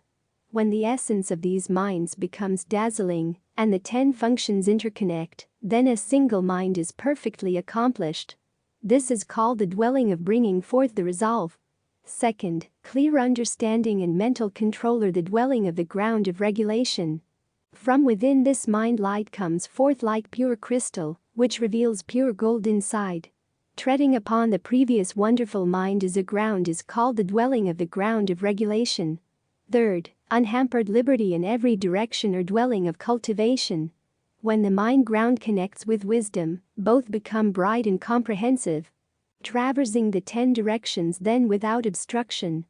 When the essence of these minds becomes dazzling, and the 10 functions interconnect, then a single mind is perfectly accomplished. This is called the dwelling of bringing forth the resolve. Second, clear understanding and mental control are the dwelling of the ground of regulation. From within this mind light comes forth like pure crystal, which reveals pure gold inside. Treading upon the previous wonderful mind as a ground is called the dwelling of the ground of regulation. Third, unhampered liberty in every direction or dwelling of cultivation. When the mind ground connects with wisdom, both become bright and comprehensive. Traversing the 10 directions then without obstruction.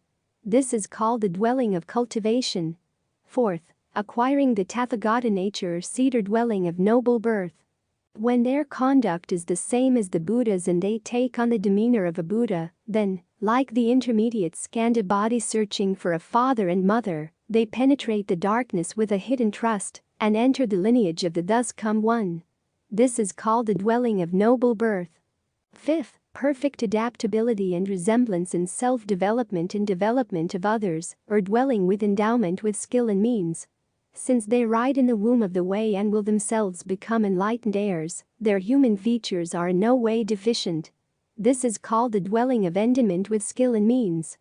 This is called the dwelling of cultivation. Fourth, acquiring the Tathagata nature or seed or dwelling of noble birth. When their conduct is the same as the Buddha's and they take on the demeanor of a Buddha, then, like the intermediate skandha body searching for a father and mother, they penetrate the darkness with a hidden trust and enter the lineage of the thus come one. This is called the dwelling of noble birth. Fifth, perfect adaptability and resemblance in self-development and development of others, or dwelling with endowment with skill and means. Since they ride in the womb of the way and will themselves become enlightened heirs, their human features are in no way deficient. This is called the dwelling of endowment with skill and means.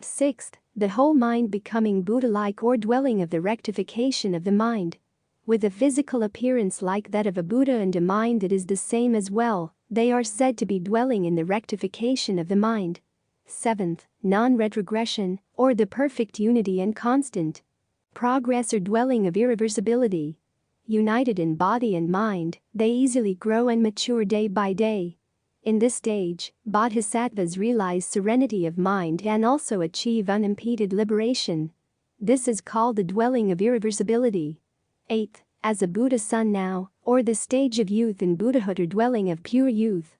Sixth, the whole mind becoming Buddha-like or dwelling of the rectification of the mind. With a physical appearance like that of a Buddha and a mind that is the same as well, they are said to be dwelling in the rectification of the mind. Seventh, non-retrogression, or the perfect unity and constant progress or dwelling of irreversibility. United in body and mind, they easily grow and mature day by day. In this stage, bodhisattvas realize serenity of mind and also achieve unimpeded liberation. This is called the dwelling of irreversibility. Eighth, as a Buddha son now, or the stage of youth in Buddhahood or dwelling of pure youth.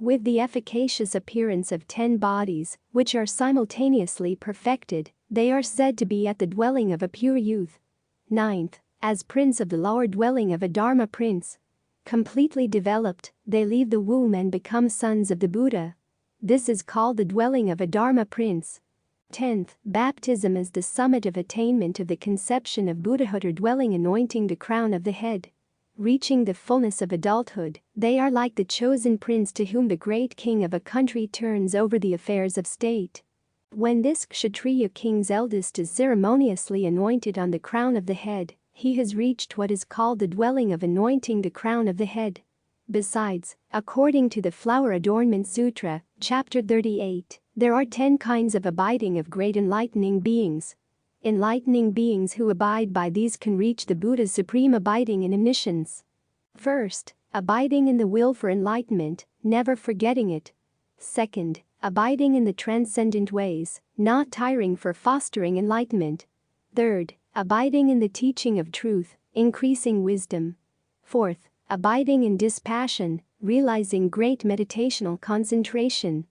With the efficacious appearance of 10 bodies, which are simultaneously perfected, they are said to be at the dwelling of a pure youth. Ninth, as prince of the law or dwelling of a Dharma prince. Completely developed, they leave the womb and become sons of the Buddha. This is called the dwelling of a Dharma prince. 10th, baptism is the summit of attainment of the conception of Buddhahood or dwelling anointing the crown of the head. Reaching the fullness of adulthood, they are like the chosen prince to whom the great king of a country turns over the affairs of state. When this Kshatriya king's eldest is ceremoniously anointed on the crown of the head, he has reached what is called the dwelling of anointing the crown of the head. Besides, according to the Flower Adornment Sutra, Chapter 38, there are 10 kinds of abiding of great enlightening beings. Enlightening beings who abide by these can reach the Buddha's supreme abiding in omniscience. First, abiding in the will for enlightenment, never forgetting it. Second, abiding in the transcendent ways, not tiring for fostering enlightenment. Third, abiding in the teaching of truth, increasing wisdom. Fourth, abiding in dispassion, realizing great meditational concentration.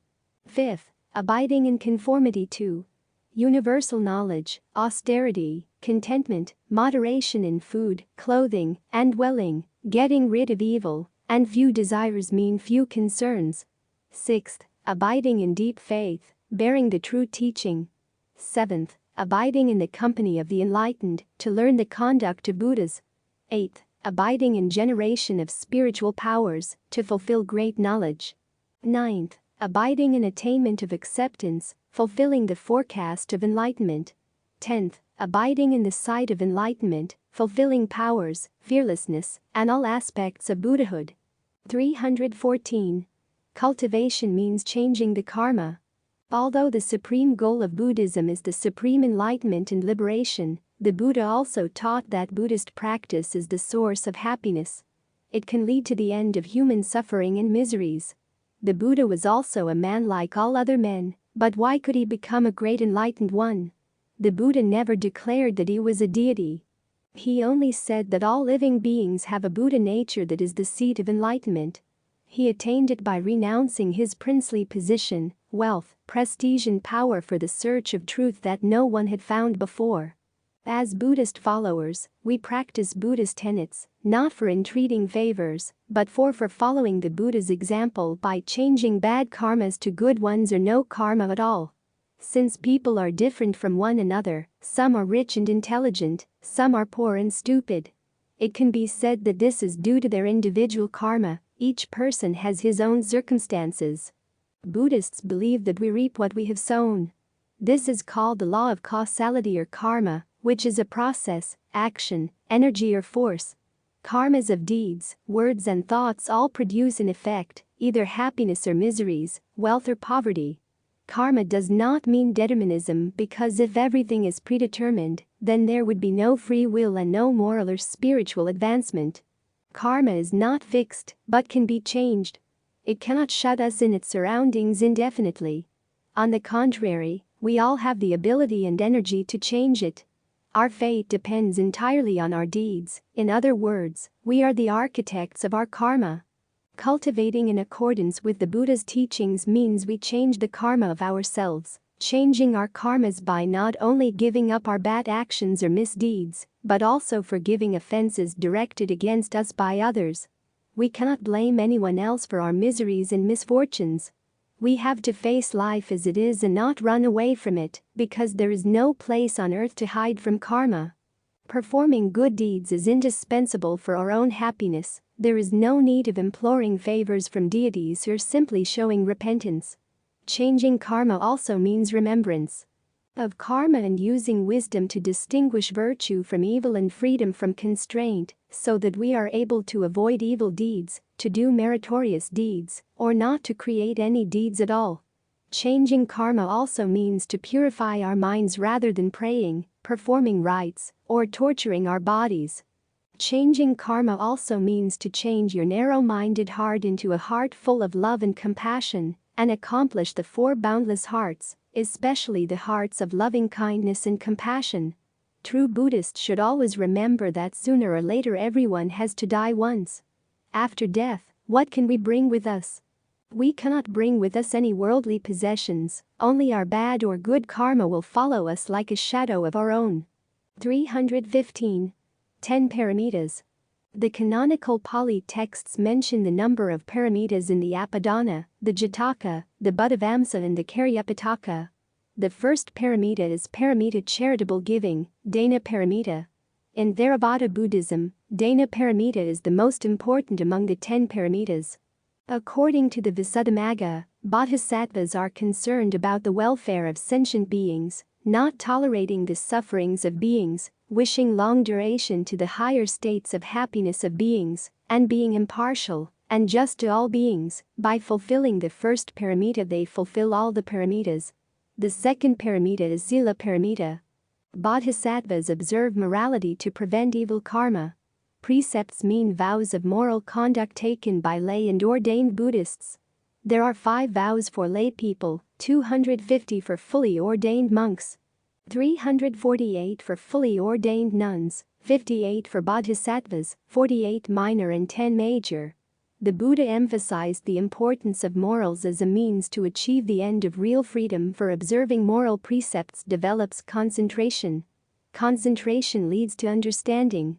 Fifth, abiding in conformity to universal knowledge, austerity, contentment, moderation in food, clothing, and dwelling, getting rid of evil, and few desires mean few concerns. 6th, abiding in deep faith, bearing the true teaching. 7th, abiding in the company of the enlightened, to learn the conduct of Buddhas. 8th, abiding in generation of spiritual powers, to fulfill great knowledge. 9th, abiding in attainment of acceptance, fulfilling the forecast of enlightenment. 10th, abiding in the sight of enlightenment, fulfilling powers, fearlessness, and all aspects of Buddhahood. 314. Cultivation means changing the karma. Although the supreme goal of Buddhism is the supreme enlightenment and liberation, the Buddha also taught that Buddhist practice is the source of happiness. It can lead to the end of human suffering and miseries. The Buddha was also a man like all other men, but why could he become a great enlightened one? The Buddha never declared that he was a deity. He only said that all living beings have a Buddha nature that is the seat of enlightenment. He attained it by renouncing his princely position, wealth, prestige and power for the search of truth that no one had found before. As Buddhist followers, we practice Buddhist tenets, not for entreating favors, but for following the Buddha's example by changing bad karmas to good ones or no karma at all. Since people are different from one another, some are rich and intelligent, some are poor and stupid. It can be said that this is due to their individual karma. Each person has his own circumstances. Buddhists believe that we reap what we have sown. This is called the law of causality or karma, which is a process, action, energy or force. Karmas of deeds, words and thoughts all produce an effect, either happiness or miseries, wealth or poverty. Karma does not mean determinism because if everything is predetermined, then there would be no free will and no moral or spiritual advancement. Karma is not fixed, but can be changed. It cannot shut us in its surroundings indefinitely. On the contrary, we all have the ability and energy to change it. Our fate depends entirely on our deeds. In other words, we are the architects of our karma. Cultivating in accordance with the Buddha's teachings means we change the karma of ourselves, changing our karmas by not only giving up our bad actions or misdeeds, but also forgiving offenses directed against us by others. We cannot blame anyone else for our miseries and misfortunes. We have to face life as it is and not run away from it, because there is no place on earth to hide from karma. Performing good deeds is indispensable for our own happiness. There is no need of imploring favors from deities or simply showing repentance. Changing karma also means remembrance of karma and using wisdom to distinguish virtue from evil and freedom from constraint, so that we are able to avoid evil deeds, to do meritorious deeds, or not to create any deeds at all. Changing karma also means to purify our minds rather than praying, performing rites, or torturing our bodies. Changing karma also means to change your narrow-minded heart into a heart full of love and compassion, and accomplish the four boundless hearts, especially the hearts of loving kindness and compassion. True Buddhists should always remember that sooner or later everyone has to die once. After death, what can we bring with us? We cannot bring with us any worldly possessions, only our bad or good karma will follow us like a shadow of our own. 315. 10 Paramitas. The canonical Pali texts mention the number of paramitas in the Apadana, the Jataka, the Buddhavamsa and the Karyapataka. The first paramita is paramita charitable giving, Dana paramita. In Theravada Buddhism, Dana paramita is the most important among the 10 paramitas. According to the Visuddhimagga, bodhisattvas are concerned about the welfare of sentient beings, not tolerating the sufferings of beings, wishing long duration to the higher states of happiness of beings, and being impartial and just to all beings. By fulfilling the first paramita they fulfill all the paramitas. The second paramita is Sila paramita. Bodhisattvas observe morality to prevent evil karma. Precepts mean vows of moral conduct taken by lay and ordained Buddhists. There are 5 vows for lay people, 250 for fully ordained monks, 348 for fully ordained nuns, 58 for bodhisattvas, 48 minor and 10 major. The Buddha emphasized the importance of morals as a means to achieve the end of real freedom, for observing moral precepts develops concentration. Concentration leads to understanding.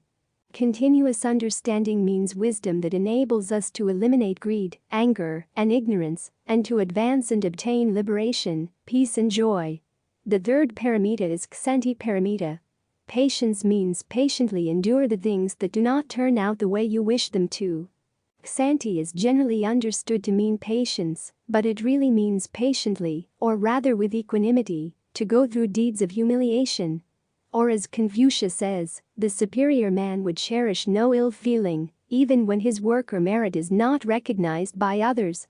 Continuous understanding means wisdom that enables us to eliminate greed, anger, and ignorance, and to advance and obtain liberation, peace and joy. The third paramita is Kshanti paramita. Patience means patiently endure the things that do not turn out the way you wish them to. Kshanti is generally understood to mean patience, but it really means patiently, or rather with equanimity, to go through deeds of humiliation. Or as Confucius says, the superior man would cherish no ill feeling, even when his work or merit is not recognized by others.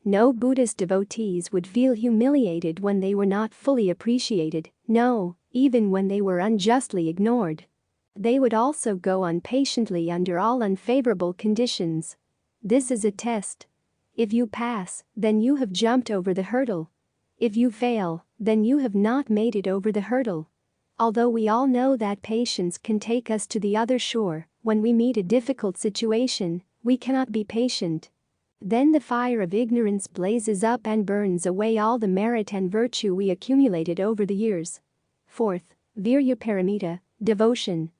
No Buddhist devotees would feel humiliated when they were not fully appreciated, no, even when they were unjustly ignored. They would also go on patiently under all unfavorable conditions. This is a test. If you pass, then you have jumped over the hurdle. If you fail, then you have not made it over the hurdle. Although we all know that patience can take us to the other shore, when we meet a difficult situation, we cannot be patient. Then the fire of ignorance blazes up and burns away all the merit and virtue we accumulated over the years. Fourth, Virya Paramita, devotion.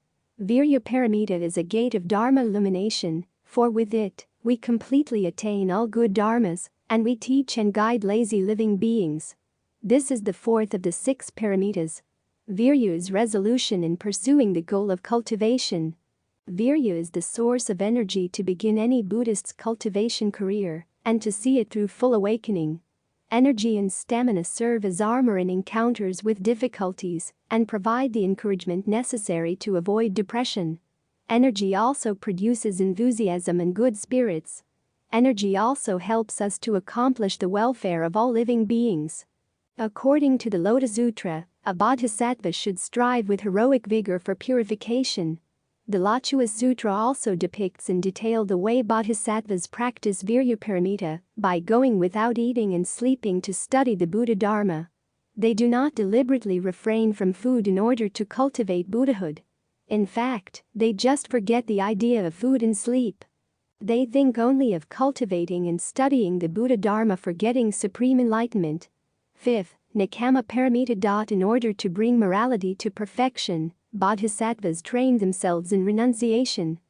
Virya Paramita is a gate of Dharma illumination, for with it, we completely attain all good dharmas, and we teach and guide lazy living beings. This is the fourth of the 6 paramitas. Virya is resolution in pursuing the goal of cultivation. Virya is the source of energy to begin any Buddhist's cultivation career, and to see it through full awakening. Energy and stamina serve as armor in encounters with difficulties, and provide the encouragement necessary to avoid depression. Energy also produces enthusiasm and good spirits. Energy also helps us to accomplish the welfare of all living beings. According to the Lotus Sutra, a bodhisattva should strive with heroic vigor for purification. The Lotus Sutra also depicts in detail the way bodhisattvas practice Virya Paramita, by going without eating and sleeping to study the Buddha Dharma. They do not deliberately refrain from food in order to cultivate Buddhahood. In fact, they just forget the idea of food and sleep. They think only of cultivating and studying the Buddha Dharma for getting supreme enlightenment. Fifth, Nekkhamma Paramita. In order to bring morality to perfection, bodhisattvas train themselves in renunciation.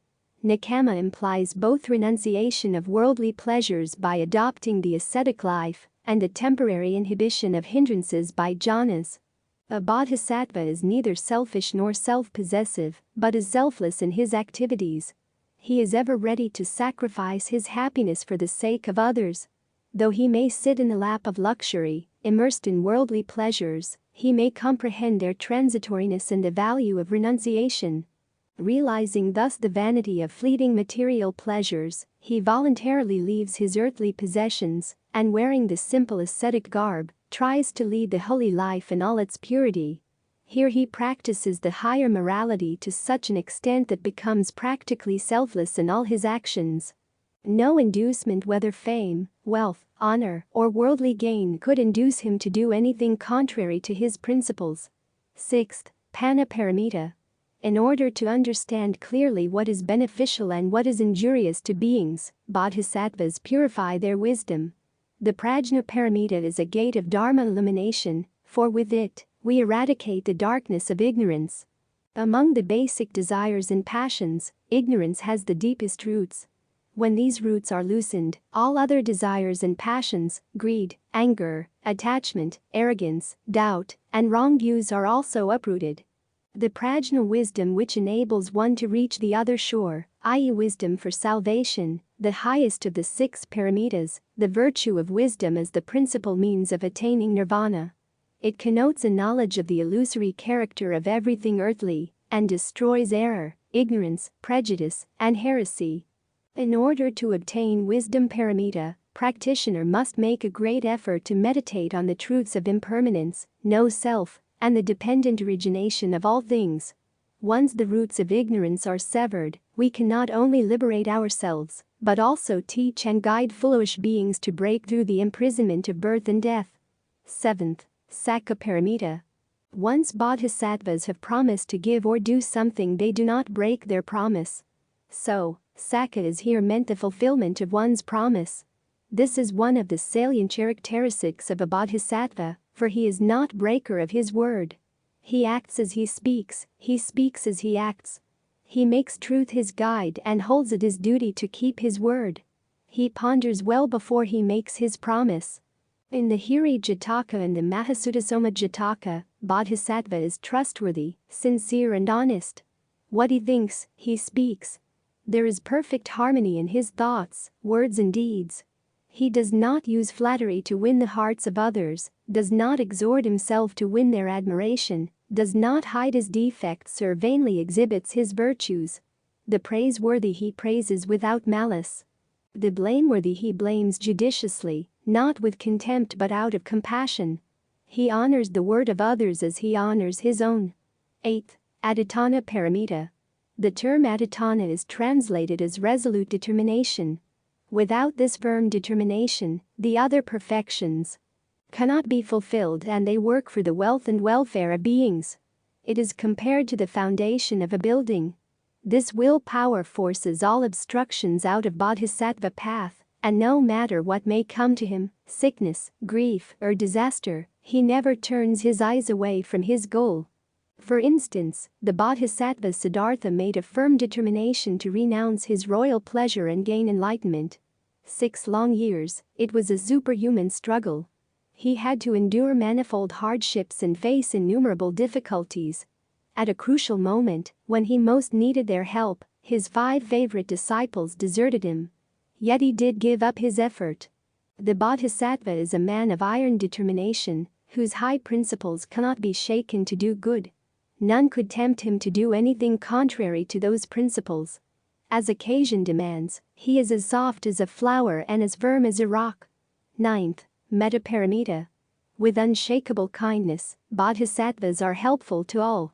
Nekkhamma implies both renunciation of worldly pleasures by adopting the ascetic life, and the temporary inhibition of hindrances by jhanas. A bodhisattva is neither selfish nor self-possessive, but is selfless in his activities. He is ever ready to sacrifice his happiness for the sake of others. Though he may sit in the lap of luxury, immersed in worldly pleasures, he may comprehend their transitoriness and the value of renunciation. Realizing thus the vanity of fleeting material pleasures, he voluntarily leaves his earthly possessions, and wearing the simple ascetic garb, tries to lead the holy life in all its purity. Here he practices the higher morality to such an extent that becomes practically selfless in all his actions. No inducement, whether fame, wealth, honor, or worldly gain, could induce him to do anything contrary to his principles. Sixth, Panna Paramita. In order to understand clearly what is beneficial and what is injurious to beings, bodhisattvas purify their wisdom. The Prajna Paramita is a gate of Dharma illumination, for with it, we eradicate the darkness of ignorance. Among the basic desires and passions, ignorance has the deepest roots. When these roots are loosened, all other desires and passions, greed, anger, attachment, arrogance, doubt, and wrong views are also uprooted. The prajna wisdom which enables one to reach the other shore, i.e. wisdom for salvation, the highest of the 6 paramitas, the virtue of wisdom as the principal means of attaining nirvana. It connotes a knowledge of the illusory character of everything earthly, and destroys error, ignorance, prejudice, and heresy. In order to obtain wisdom paramita, practitioner must make a great effort to meditate on the truths of impermanence, no self, and the dependent origination of all things. Once the roots of ignorance are severed, we can not only liberate ourselves, but also teach and guide foolish beings to break through the imprisonment of birth and death. Seventh, Sakka Paramita. Once bodhisattvas have promised to give or do something, they do not break their promise. So, Sakha is here meant the fulfillment of one's promise. This is one of the salient characteristics of a bodhisattva, for he is not breaker of his word. He acts as he speaks as he acts. He makes truth his guide and holds it his duty to keep his word. He ponders well before he makes his promise. In the Hiri Jataka and the Mahasutasoma Jataka, bodhisattva is trustworthy, sincere and honest. What he thinks, he speaks. There is perfect harmony in his thoughts, words and deeds. He does not use flattery to win the hearts of others, does not exhort himself to win their admiration, does not hide his defects or vainly exhibits his virtues. The praiseworthy he praises without malice. The blameworthy he blames judiciously, not with contempt but out of compassion. He honors the word of others as he honors his own. 8th. Adhitthana Paramita. The term adhitthana is translated as resolute determination. Without this firm determination, the other perfections cannot be fulfilled and they work for the wealth and welfare of beings. It is compared to the foundation of a building. This willpower forces all obstructions out of bodhisattva path, and no matter what may come to him, sickness, grief, or disaster, he never turns his eyes away from his goal. For instance, the bodhisattva Siddhartha made a firm determination to renounce his royal pleasure and gain enlightenment. 6 long years, it was a superhuman struggle. He had to endure manifold hardships and face innumerable difficulties. At a crucial moment, when he most needed their help, his 5 favorite disciples deserted him. Yet he did give up his effort. The bodhisattva is a man of iron determination, whose high principles cannot be shaken to do good. None could tempt him to do anything contrary to those principles. As occasion demands, he is as soft as a flower and as firm as a rock. 9th. Metta-paramita. With unshakable kindness, bodhisattvas are helpful to all.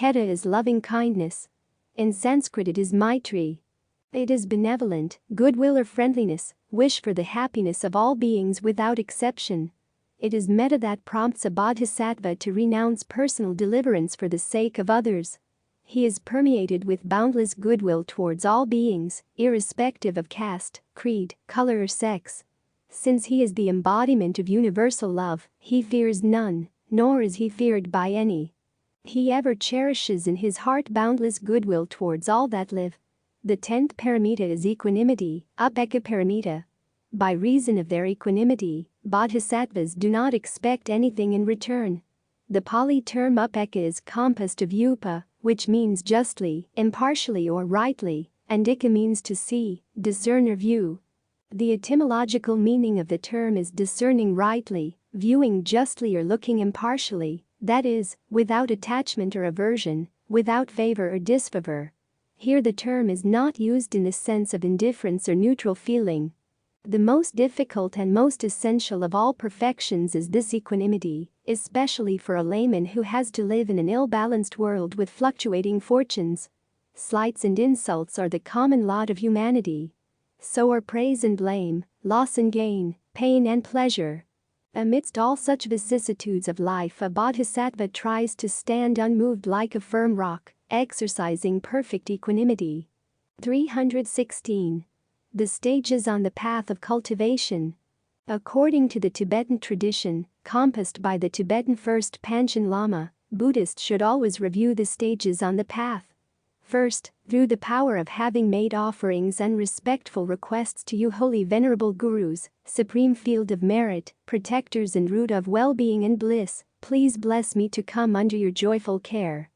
Metta is loving kindness. In Sanskrit it is Maitri. It is benevolent, goodwill or friendliness, wish for the happiness of all beings without exception. It is metta that prompts a bodhisattva to renounce personal deliverance for the sake of others. He is permeated with boundless goodwill towards all beings, irrespective of caste, creed, color or sex. Since he is the embodiment of universal love, he fears none, nor is he feared by any. He ever cherishes in his heart boundless goodwill towards all that live. The 10th paramita is equanimity, upekkha paramita. By reason of their equanimity, bodhisattvas do not expect anything in return. The Pali term upekkha is composed of upa, which means justly, impartially or rightly, and ikkha means to see, discern or view. The etymological meaning of the term is discerning rightly, viewing justly or looking impartially, that is, without attachment or aversion, without favor or disfavor. Here the term is not used in the sense of indifference or neutral feeling. The most difficult and most essential of all perfections is this equanimity, especially for a layman who has to live in an ill-balanced world with fluctuating fortunes. Slights and insults are the common lot of humanity. So are praise and blame, loss and gain, pain and pleasure. Amidst all such vicissitudes of life, a bodhisattva tries to stand unmoved like a firm rock, exercising perfect equanimity. 316. The stages on the path of cultivation. According to the Tibetan tradition, compassed by the Tibetan first Panchen Lama, Buddhists should always review the stages on the path. First, through the power of having made offerings and respectful requests to you holy venerable gurus, supreme field of merit, protectors and root of well-being and bliss, please bless me to come under your joyful care.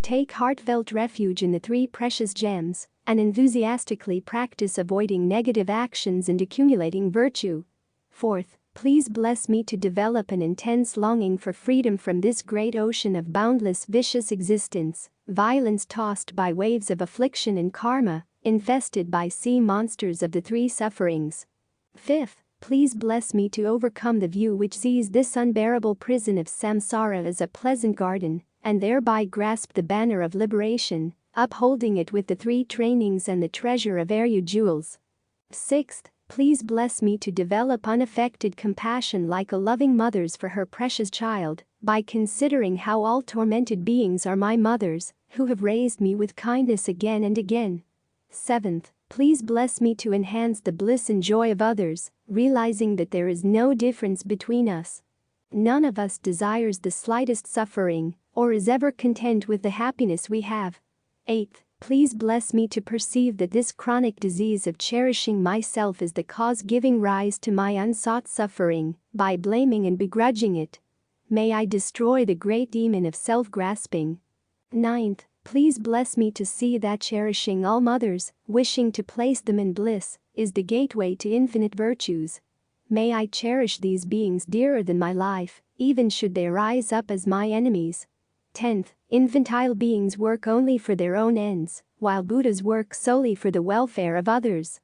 Take heartfelt refuge in the 3 precious gems, and enthusiastically practice avoiding negative actions and accumulating virtue. 4th, please bless me to develop an intense longing for freedom from this great ocean of boundless vicious existence, violence tossed by waves of affliction and karma, infested by sea monsters of the 3 sufferings. 5th, please bless me to overcome the view which sees this unbearable prison of samsara as a pleasant garden, and thereby grasp the banner of liberation, upholding it with the 3 trainings and the treasure of erudite jewels. 6th, please bless me to develop unaffected compassion like a loving mother's for her precious child, by considering how all tormented beings are my mothers, who have raised me with kindness again and again. 7th, please bless me to enhance the bliss and joy of others, realizing that there is no difference between us. None of us desires the slightest suffering, or is ever content with the happiness we have. 8th, please bless me to perceive that this chronic disease of cherishing myself is the cause giving rise to my unsought suffering, by blaming and begrudging it. May I destroy the great demon of self-grasping. 9th, please bless me to see that cherishing all mothers, wishing to place them in bliss, is the gateway to infinite virtues. May I cherish these beings dearer than my life, even should they rise up as my enemies. 10th, infantile beings work only for their own ends, while Buddhas work solely for the welfare of others.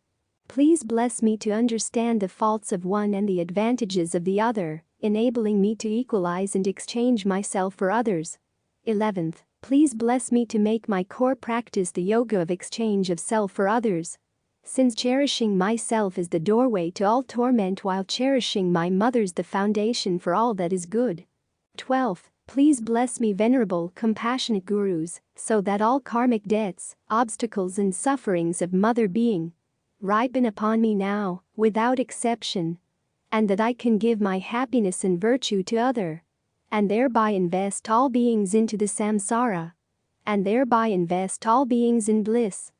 Please bless me to understand the faults of one and the advantages of the other, enabling me to equalize and exchange myself for others. 11th, please bless me to make my core practice the yoga of exchange of self for others. Since cherishing myself is the doorway to all torment while cherishing my mother's the foundation for all that is good. 12th, please bless me venerable compassionate gurus, so that all karmic debts, obstacles and sufferings of mother being ripen upon me now, without exception. And that I can give my happiness and virtue to other. And thereby invest all beings into the samsara. And thereby invest all beings in bliss.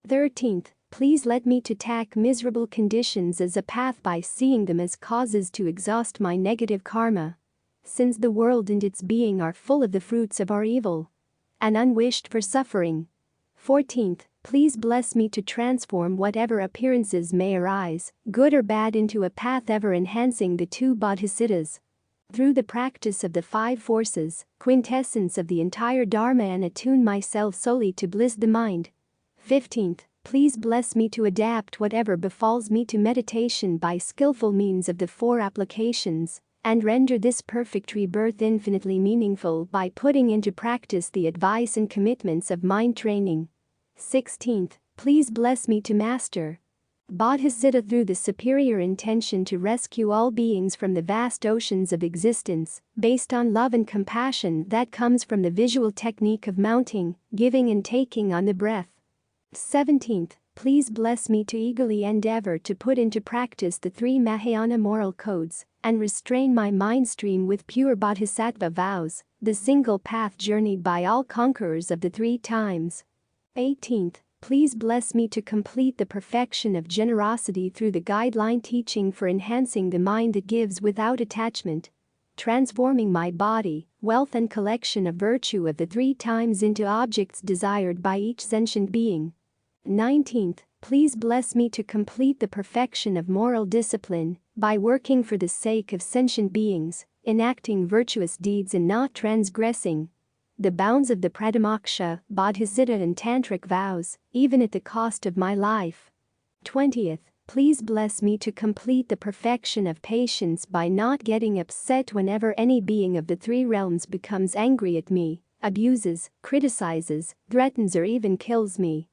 13th, please let me to tack miserable conditions as a path by seeing them as causes to exhaust my negative karma. Since the world and its being are full of the fruits of our evil. And unwished for suffering. 14th, please bless me to transform whatever appearances may arise, good or bad, into a path ever enhancing the 2 bodhisattvas. Through the practice of the 5 forces, quintessence of the entire Dharma, and attune myself solely to bliss the mind. 15th, please bless me to adapt whatever befalls me to meditation by skillful means of the 4 applications, and render this perfect rebirth infinitely meaningful by putting into practice the advice and commitments of mind training. 16th, please bless me to master Bodhisattva through the superior intention to rescue all beings from the vast oceans of existence, based on love and compassion that comes from the visual technique of mounting, giving and taking on the breath. 17th, please bless me to eagerly endeavor to put into practice the 3 Mahayana moral codes, and restrain my mind stream with pure bodhisattva vows, the single path journeyed by all conquerors of the 3 times. 18th, please bless me to complete the perfection of generosity through the guideline teaching for enhancing the mind that gives without attachment, transforming my body, wealth and collection of virtue of the 3 times into objects desired by each sentient being. 19th, please bless me to complete the perfection of moral discipline by working for the sake of sentient beings, enacting virtuous deeds and not transgressing the bounds of the Pradimoksha, Bodhisattva and Tantric vows, even at the cost of my life. 20th, please bless me to complete the perfection of patience by not getting upset whenever any being of the 3 realms becomes angry at me, abuses, criticizes, threatens or even kills me.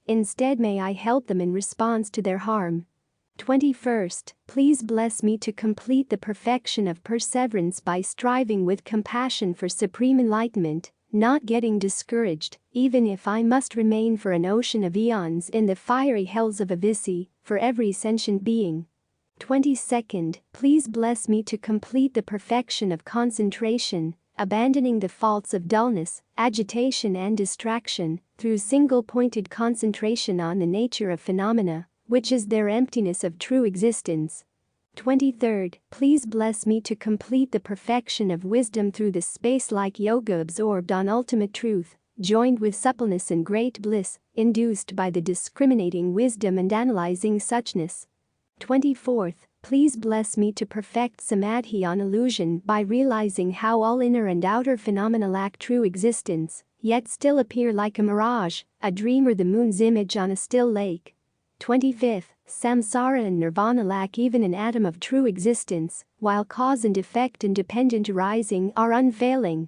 Instead, may I help them in response to their harm. 21st, please bless me to complete the perfection of perseverance by striving with compassion for supreme enlightenment, not getting discouraged, even if I must remain for an ocean of eons in the fiery hells of Avisi, for every sentient being. 22nd, please bless me to complete the perfection of concentration, abandoning the faults of dullness, agitation and distraction, through single-pointed concentration on the nature of phenomena, which is their emptiness of true existence. 23rd, please bless me to complete the perfection of wisdom through the space-like yoga absorbed on ultimate truth, joined with suppleness and great bliss, induced by the discriminating wisdom and analyzing suchness. 24th, please bless me to perfect samadhi on illusion by realizing how all inner and outer phenomena lack true existence, yet still appear like a mirage, a dream or the moon's image on a still lake. 25th, Samsara and nirvana lack even an atom of true existence, while cause and effect independent arising are unfailing.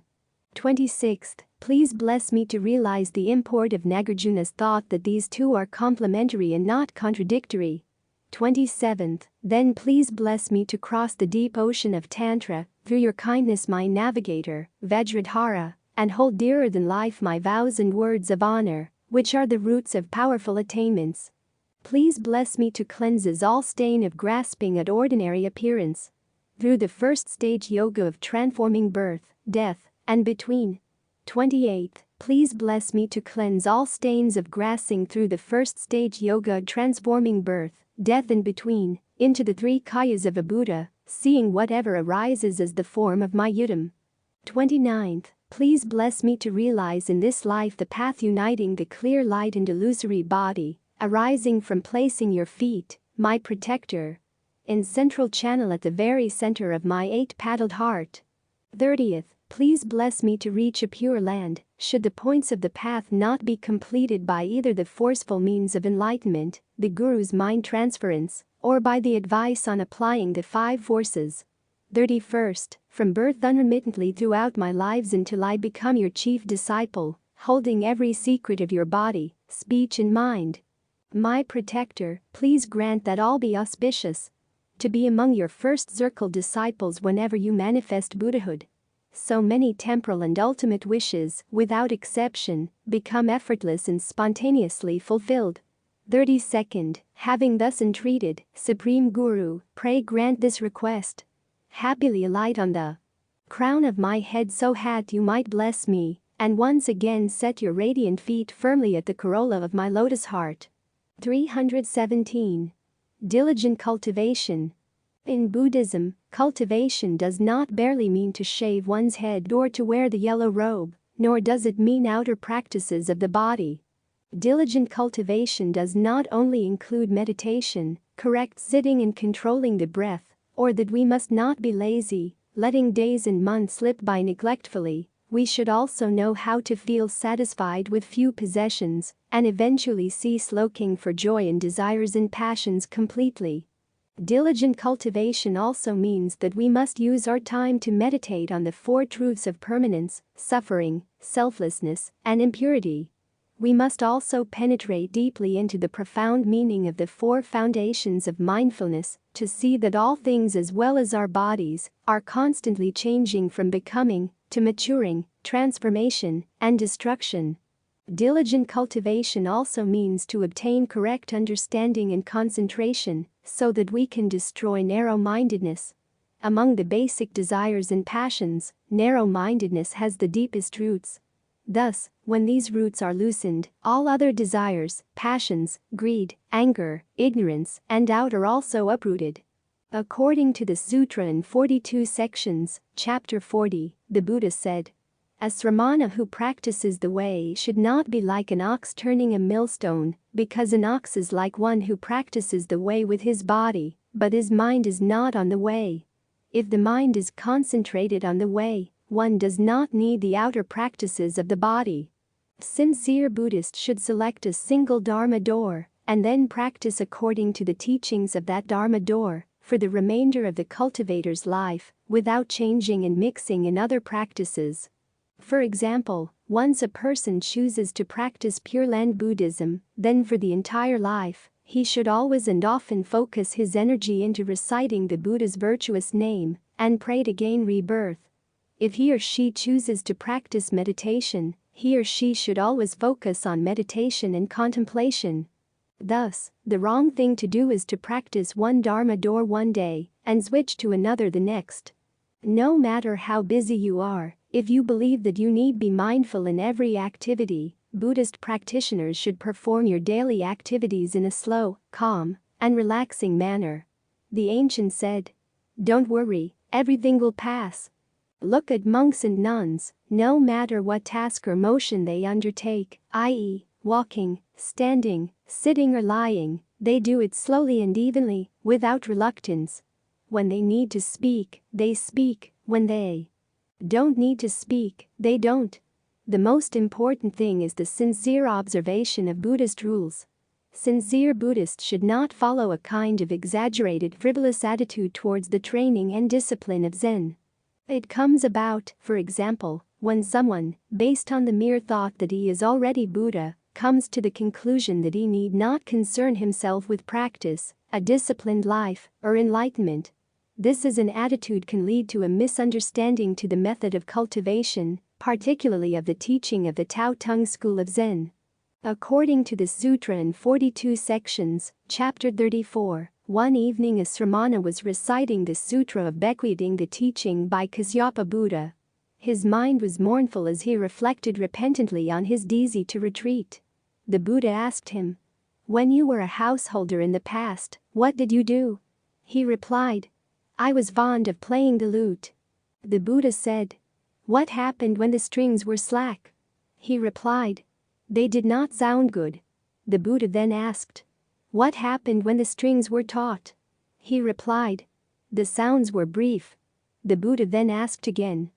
26th, please bless me to realize the import of Nagarjuna's thought that these two are complementary and not contradictory. 27th, then please bless me to cross the deep ocean of Tantra, through your kindness my navigator, Vajradhara, and hold dearer than life my vows and words of honor, which are the roots of powerful attainments. Please bless me to cleanses all stain of grasping at ordinary appearance. Through the first stage yoga of transforming birth, death, and between. 28th, please bless me to cleanse all stains of grasping through the first stage yoga of transforming birth, death and between, into the three kayas of a Buddha, seeing whatever arises as the form of my yudam. 29th, please bless me to realize in this life the path uniting the clear light and illusory body, arising from placing your feet, my protector, in central channel at the very center of my eight-paddled heart. 30th, please bless me to reach a pure land, should the points of the path not be completed by either the forceful means of enlightenment, the Guru's mind transference, or by the advice on applying the five forces. 31st, from birth unremittently throughout my lives until I become your chief disciple, holding every secret of your body, speech and mind. My protector, please grant that all be auspicious. To be among your first circle disciples whenever you manifest Buddhahood. So many temporal and ultimate wishes, without exception, become effortless and spontaneously fulfilled. 32nd, having thus entreated, Supreme Guru, pray grant this request. Happily alight on the crown of my head so that you might bless me, and once again set your radiant feet firmly at the corolla of my lotus heart. 317. Diligent cultivation. In Buddhism, cultivation does not barely mean to shave one's head or to wear the yellow robe, nor does it mean outer practices of the body. Diligent cultivation does not only include meditation, correct sitting and controlling the breath, or that we must not be lazy, letting days and months slip by neglectfully. We should also know how to feel satisfied with few possessions and eventually cease looking for joy in desires and passions completely. Diligent cultivation also means that we must use our time to meditate on the four truths of permanence, suffering, selflessness, and impurity. We must also penetrate deeply into the profound meaning of the four foundations of mindfulness to see that all things as well as our bodies are constantly changing from becoming to maturing, transformation, and destruction. Diligent cultivation also means to obtain correct understanding and concentration so that we can destroy narrow-mindedness. Among the basic desires and passions, narrow-mindedness has the deepest roots. Thus, when these roots are loosened, all other desires, passions, greed, anger, ignorance, and doubt are also uprooted. According to the Sutra in 42 sections, Chapter 40, the Buddha said, "A sramana who practices the way should not be like an ox turning a millstone, because an ox is like one who practices the way with his body, but his mind is not on the way. If the mind is concentrated on the way, one does not need the outer practices of the body." Sincere Buddhists should select a single Dharma door and then practice according to the teachings of that Dharma door for the remainder of the cultivator's life, without changing and mixing in other practices. For example, once a person chooses to practice Pure Land Buddhism, then for the entire life, he should always and often focus his energy into reciting the Buddha's virtuous name and pray to gain rebirth. If he or she chooses to practice meditation, he or she should always focus on meditation and contemplation. Thus, the wrong thing to do is to practice one Dharma door one day and switch to another the next. No matter how busy you are, if you believe that you need be mindful in every activity, Buddhist practitioners should perform your daily activities in a slow, calm, and relaxing manner. The ancients said, "Don't worry, everything will pass." Look at monks and nuns, no matter what task or motion they undertake, i.e., walking, standing, sitting or lying, they do it slowly and evenly, without reluctance. When they need to speak, they speak. When they don't need to speak, they don't. The most important thing is the sincere observation of Buddhist rules. Sincere Buddhists should not follow a kind of exaggerated, frivolous attitude towards the training and discipline of Zen. It comes about, for example, when someone, based on the mere thought that he is already Buddha, comes to the conclusion that he need not concern himself with practice, a disciplined life, or enlightenment. This is an attitude can lead to a misunderstanding to the method of cultivation, particularly of the teaching of the Tao Tung school of Zen. According to the sutra in 42 sections, chapter 34, one evening a Sramana was reciting the sutra of bequeathing the teaching by Kasyapa Buddha. His mind was mournful as he reflected repentantly on his desire to retreat. The Buddha asked him, "When you were a householder in the past, what did you do?" He replied, "I was fond of playing the lute." The Buddha said, "What happened when the strings were slack?" He replied, "They did not sound good." The Buddha then asked, "What happened when the strings were taut?" He replied, "The sounds were brief." The Buddha then asked again,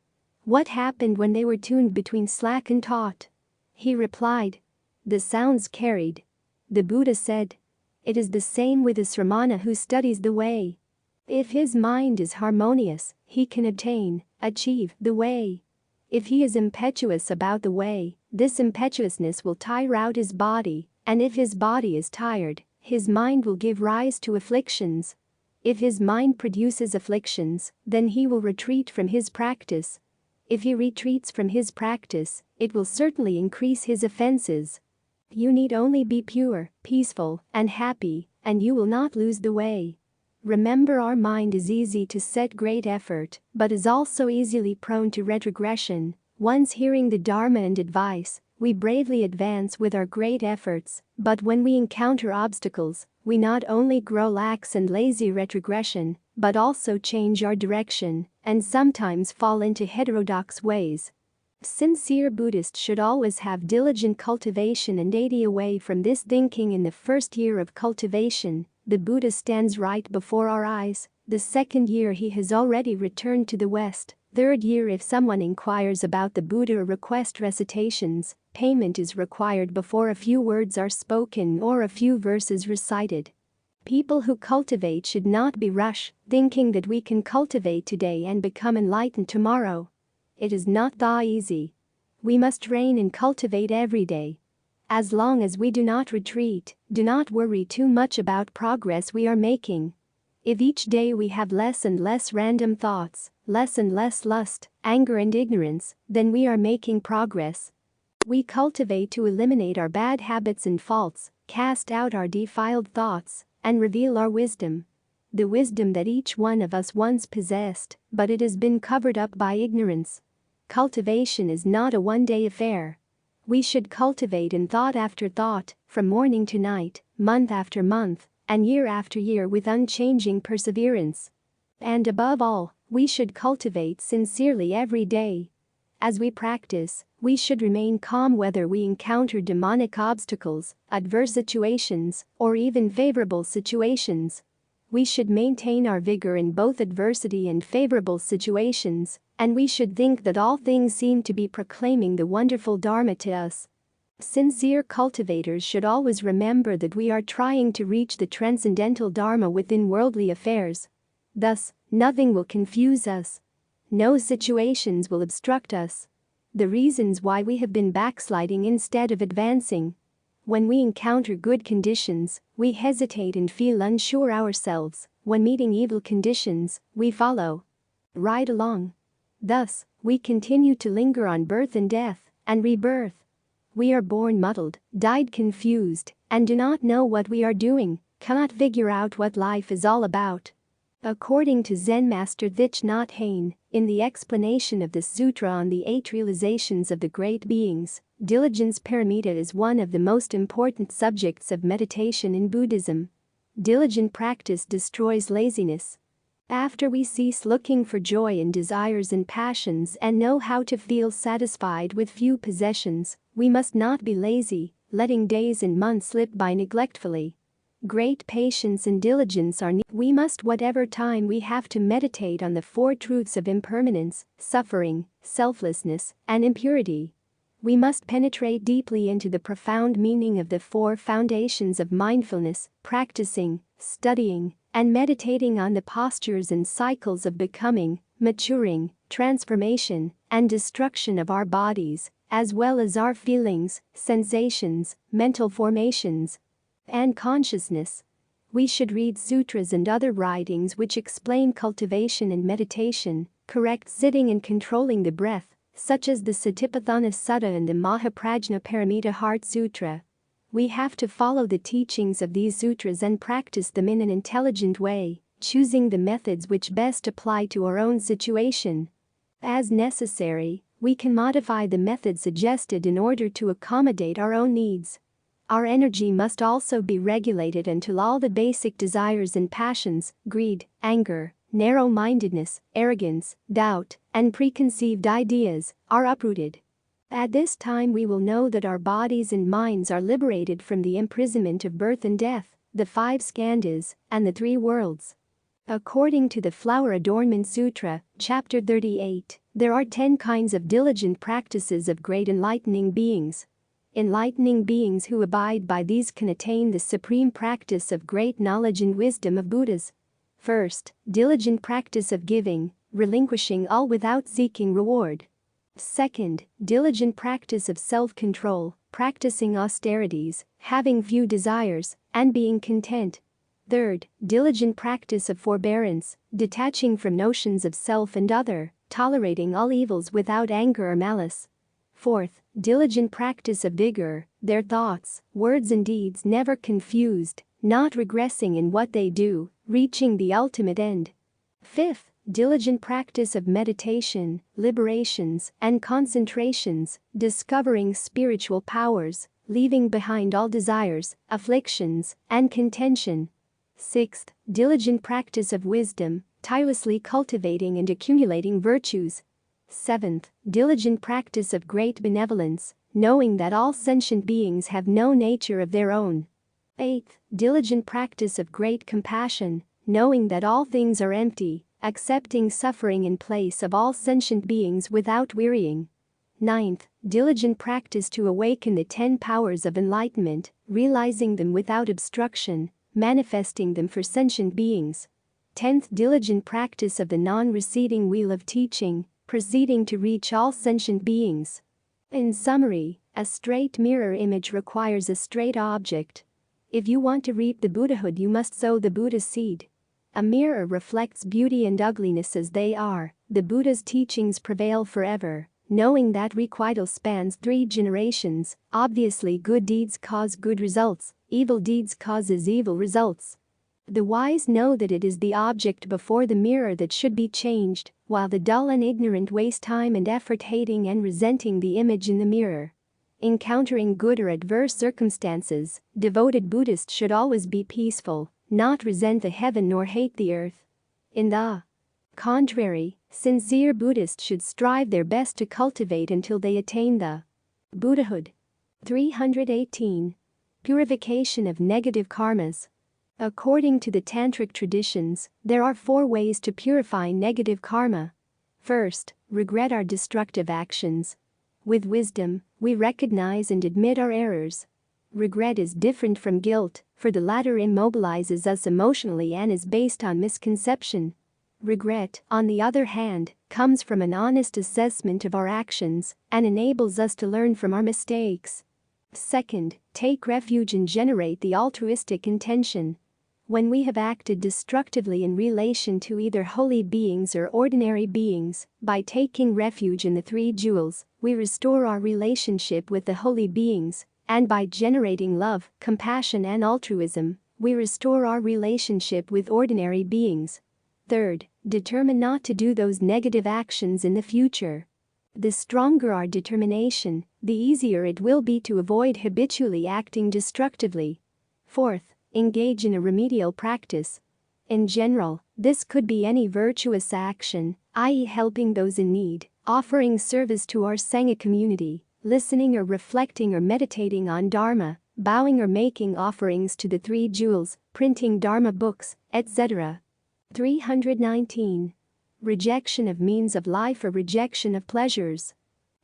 "What happened when they were tuned between slack and taut?" He replied, "The sounds carried." The Buddha said, "It is the same with the Sramana who studies the way. If his mind is harmonious, he can achieve the way. If he is impetuous about the way, this impetuousness will tire out his body, and if his body is tired, his mind will give rise to afflictions. If his mind produces afflictions, then he will retreat from his practice. If he retreats from his practice, it will certainly increase his offenses. You need only be pure, peaceful, and happy, and you will not lose the way." Remember, our mind is easy to set great effort, but is also easily prone to retrogression. Once hearing the Dharma and advice, we bravely advance with our great efforts, but when we encounter obstacles, we not only grow lax and lazy retrogression, but also change our direction, and sometimes fall into heterodox ways. Sincere Buddhists should always have diligent cultivation and 80 away from this thinking in the first year of cultivation. The Buddha stands right before our eyes. The second year he has already returned to the West. Third year if someone inquires about the Buddha or request recitations, payment is required before a few words are spoken or a few verses recited. People who cultivate should not be rushed, thinking that we can cultivate today and become enlightened tomorrow. It is not that easy. We must train and cultivate every day. As long as we do not retreat, do not worry too much about progress we are making. If each day we have less and less random thoughts, less and less lust, anger and ignorance, then we are making progress. We cultivate to eliminate our bad habits and faults, cast out our defiled thoughts, and reveal our wisdom. The wisdom that each one of us once possessed, but it has been covered up by ignorance. Cultivation is not a one-day affair. We should cultivate in thought after thought, from morning to night, month after month, and year after year with unchanging perseverance. And above all, we should cultivate sincerely every day. As we practice, we should remain calm whether we encounter demonic obstacles, adverse situations, or even favorable situations. We should maintain our vigor in both adversity and favorable situations, and we should think that all things seem to be proclaiming the wonderful Dharma to us. Sincere cultivators should always remember that we are trying to reach the transcendental Dharma within worldly affairs. Thus, nothing will confuse us. No situations will obstruct us. The reasons why we have been backsliding instead of advancing. When we encounter good conditions, we hesitate and feel unsure ourselves. When meeting evil conditions, we follow right along. Thus, we continue to linger on birth and death, and rebirth. We are born muddled, died confused, and do not know what we are doing, cannot figure out what life is all about. According to Zen Master Thich Nhat Hanh, in the explanation of the Sutra on the 8 realizations of the great beings, diligence paramita is one of the most important subjects of meditation in Buddhism. Diligent practice destroys laziness. After we cease looking for joy in desires and passions and know how to feel satisfied with few possessions, we must not be lazy, letting days and months slip by neglectfully. Great patience and diligence are needed. We must whatever time we have to meditate on the 4 truths of impermanence, suffering, selflessness, and impurity. We must penetrate deeply into the profound meaning of the four foundations of mindfulness, practicing, studying, and meditating on the postures and cycles of becoming, maturing, transformation, and destruction of our bodies, as well as our feelings, sensations, mental formations, and consciousness. We should read sutras and other writings which explain cultivation and meditation, correct sitting and controlling the breath, such as the Satipatthana Sutta and the Mahaprajna Paramita Heart Sutra. We have to follow the teachings of these sutras and practice them in an intelligent way, choosing the methods which best apply to our own situation. As necessary, we can modify the method suggested in order to accommodate our own needs. Our energy must also be regulated until all the basic desires and passions, greed, anger, narrow-mindedness, arrogance, doubt, and preconceived ideas, are uprooted. At this time we will know that our bodies and minds are liberated from the imprisonment of birth and death, the 5 skandhas, and the 3 worlds. According to the Flower Adornment Sutra, Chapter 38, there are 10 kinds of diligent practices of great enlightening beings. Enlightening beings who abide by these can attain the supreme practice of great knowledge and wisdom of Buddhas. First, diligent practice of giving, relinquishing all without seeking reward. Second, diligent practice of self-control, practicing austerities, having few desires, and being content. Third, diligent practice of forbearance, detaching from notions of self and other, tolerating all evils without anger or malice. Fourth, diligent practice of vigor, their thoughts, words and deeds never confused, not regressing in what they do, reaching the ultimate end. Fifth, diligent practice of meditation, liberations, and concentrations, discovering spiritual powers, leaving behind all desires, afflictions, and contention. Sixth, diligent practice of wisdom, tirelessly cultivating and accumulating virtues. Seventh, diligent practice of great benevolence, knowing that all sentient beings have no nature of their own. Eighth, diligent practice of great compassion, knowing that all things are empty, accepting suffering in place of all sentient beings without wearying. Ninth, diligent practice to awaken the 10 powers of enlightenment, realizing them without obstruction, manifesting them for sentient beings. 10th, diligent practice of the non-receding wheel of teaching, proceeding to reach all sentient beings. In summary, a straight mirror image requires a straight object. If you want to reap the Buddhahood, you must sow the Buddha seed. A mirror reflects beauty and ugliness as they are. The Buddha's teachings prevail forever, knowing that requital spans 3 generations. Obviously, good deeds cause good results, evil deeds causes evil results. The wise know that it is the object before the mirror that should be changed, while the dull and ignorant waste time and effort hating and resenting the image in the mirror. Encountering good or adverse circumstances, devoted Buddhists should always be peaceful, not resent the heaven nor hate the earth. In the contrary, sincere Buddhists should strive their best to cultivate until they attain the Buddhahood. 318. Purification of negative karmas. According to the Tantric traditions, there are 4 ways to purify negative karma. First, regret our destructive actions. With wisdom, we recognize and admit our errors. Regret is different from guilt, for the latter immobilizes us emotionally and is based on misconception. Regret, on the other hand, comes from an honest assessment of our actions and enables us to learn from our mistakes. Second, take refuge and generate the altruistic intention. When we have acted destructively in relation to either holy beings or ordinary beings, by taking refuge in the 3 jewels, we restore our relationship with the holy beings, and by generating love, compassion and altruism, we restore our relationship with ordinary beings. Third, determine not to do those negative actions in the future. The stronger our determination, the easier it will be to avoid habitually acting destructively. Fourth, engage in a remedial practice. In general, this could be any virtuous action, i.e., helping those in need, offering service to our Sangha community, listening or reflecting or meditating on Dharma, bowing or making offerings to the 3 jewels, printing Dharma books, etc. 319. Rejection of means of life or rejection of pleasures.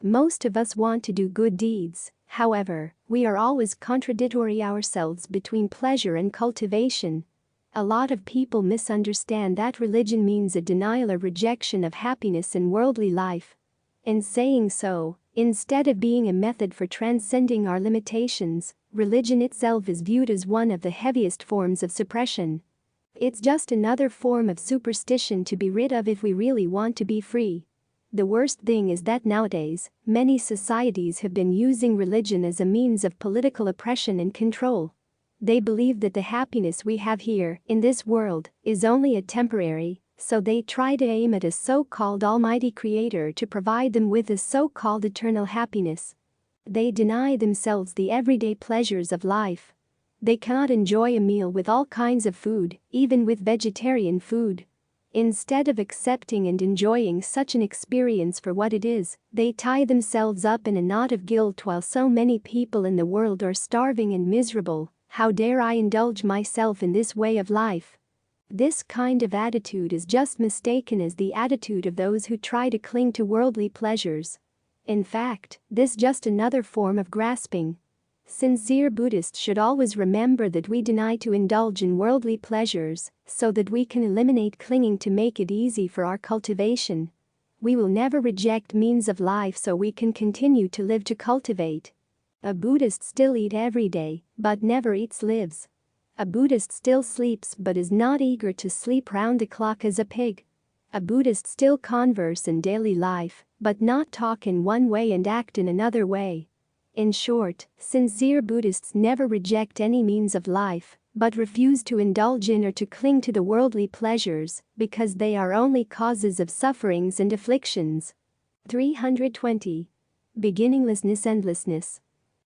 Most of us want to do good deeds, however, we are always contradictory ourselves between pleasure and cultivation. A lot of people misunderstand that religion means a denial or rejection of happiness in worldly life. In saying so, instead of being a method for transcending our limitations, religion itself is viewed as one of the heaviest forms of suppression. It's just another form of superstition to be rid of if we really want to be free. The worst thing is that nowadays, many societies have been using religion as a means of political oppression and control. They believe that the happiness we have here, in this world, is only a temporary, so they try to aim at a so-called almighty creator to provide them with a so-called eternal happiness. They deny themselves the everyday pleasures of life. They cannot enjoy a meal with all kinds of food, even with vegetarian food. Instead of accepting and enjoying such an experience for what it is, they tie themselves up in a knot of guilt while so many people in the world are starving and miserable. How dare I indulge myself in this way of life? This kind of attitude is just mistaken as the attitude of those who try to cling to worldly pleasures. In fact, this is just another form of grasping. Sincere Buddhists should always remember that we deny to indulge in worldly pleasures so that we can eliminate clinging to make it easy for our cultivation. We will never reject means of life so we can continue to live to cultivate. A Buddhist still eats every day, but never lives. A Buddhist still sleeps but is not eager to sleep round the clock as a pig. A Buddhist still converse in daily life, but not talk in one way and act in another way. In short, sincere Buddhists never reject any means of life, but refuse to indulge in or to cling to the worldly pleasures because they are only causes of sufferings and afflictions. 320. Beginninglessness, endlessness.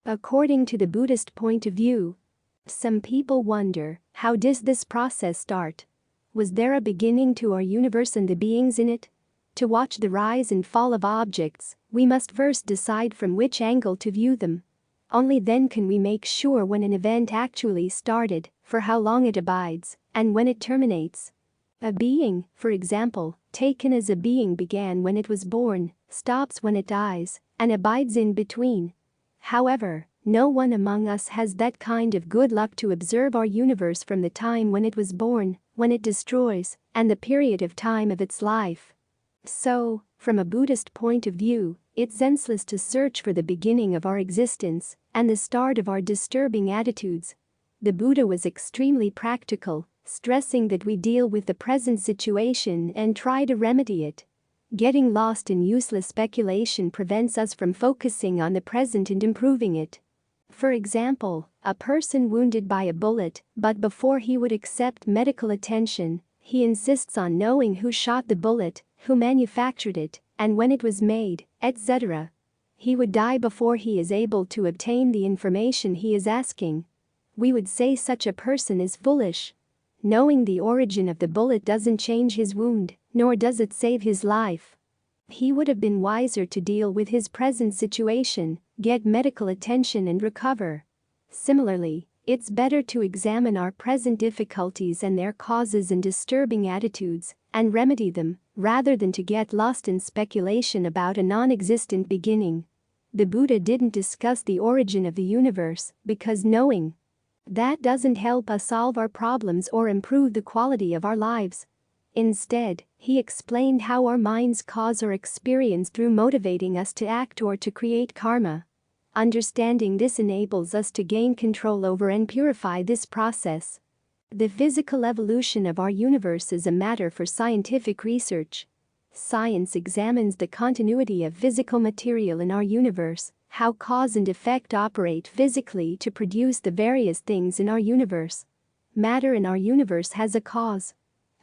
According to the Buddhist point of view, some people wonder, how does this process start? Was there a beginning to our universe and the beings in it? To watch the rise and fall of objects, we must first decide from which angle to view them. Only then can we make sure when an event actually started, for how long it abides, and when it terminates. A being, for example, taken as a being began when it was born, stops when it dies, and abides in between. However, no one among us has that kind of good luck to observe our universe from the time when it was born, when it destroys, and the period of time of its life. So, from a Buddhist point of view, it's senseless to search for the beginning of our existence and the start of our disturbing attitudes. The Buddha was extremely practical, stressing that we deal with the present situation and try to remedy it. Getting lost in useless speculation prevents us from focusing on the present and improving it. For example, a person wounded by a bullet, but before he would accept medical attention, he insists on knowing who shot the bullet, who manufactured it, and when it was made, etc. He would die before he is able to obtain the information he is asking. We would say such a person is foolish. Knowing the origin of the bullet doesn't change his wound, nor does it save his life. He would have been wiser to deal with his present situation, get medical attention and recover. Similarly, it's better to examine our present difficulties and their causes and disturbing attitudes, and remedy them, rather than to get lost in speculation about a non-existent beginning. The Buddha didn't discuss the origin of the universe, because knowing that doesn't help us solve our problems or improve the quality of our lives. Instead, he explained how our minds cause our experience through motivating us to act or to create karma. Understanding this enables us to gain control over and purify this process. The physical evolution of our universe is a matter for scientific research. Science examines the continuity of physical material in our universe, how cause and effect operate physically to produce the various things in our universe. Matter in our universe has a cause,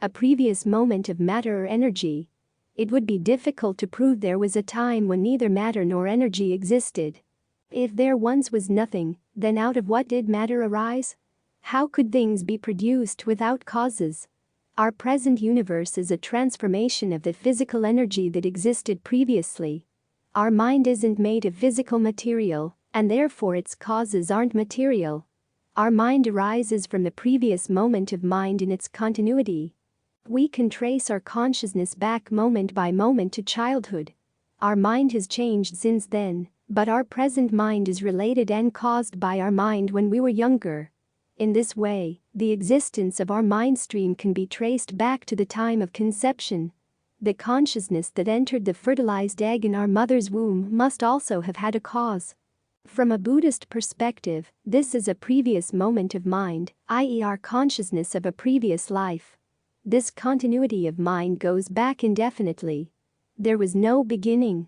a previous moment of matter or energy. It would be difficult to prove there was a time when neither matter nor energy existed. If there once was nothing, then out of what did matter arise? How could things be produced without causes? Our present universe is a transformation of the physical energy that existed previously. Our mind isn't made of physical material, and therefore its causes aren't material. Our mind arises from the previous moment of mind in its continuity. We can trace our consciousness back moment by moment to childhood. Our mind has changed since then, but our present mind is related and caused by our mind when we were younger. In this way, the existence of our mind stream can be traced back to the time of conception. The consciousness that entered the fertilized egg in our mother's womb must also have had a cause. From a Buddhist perspective, this is a previous moment of mind, i.e., our consciousness of a previous life. This continuity of mind goes back indefinitely. There was no beginning.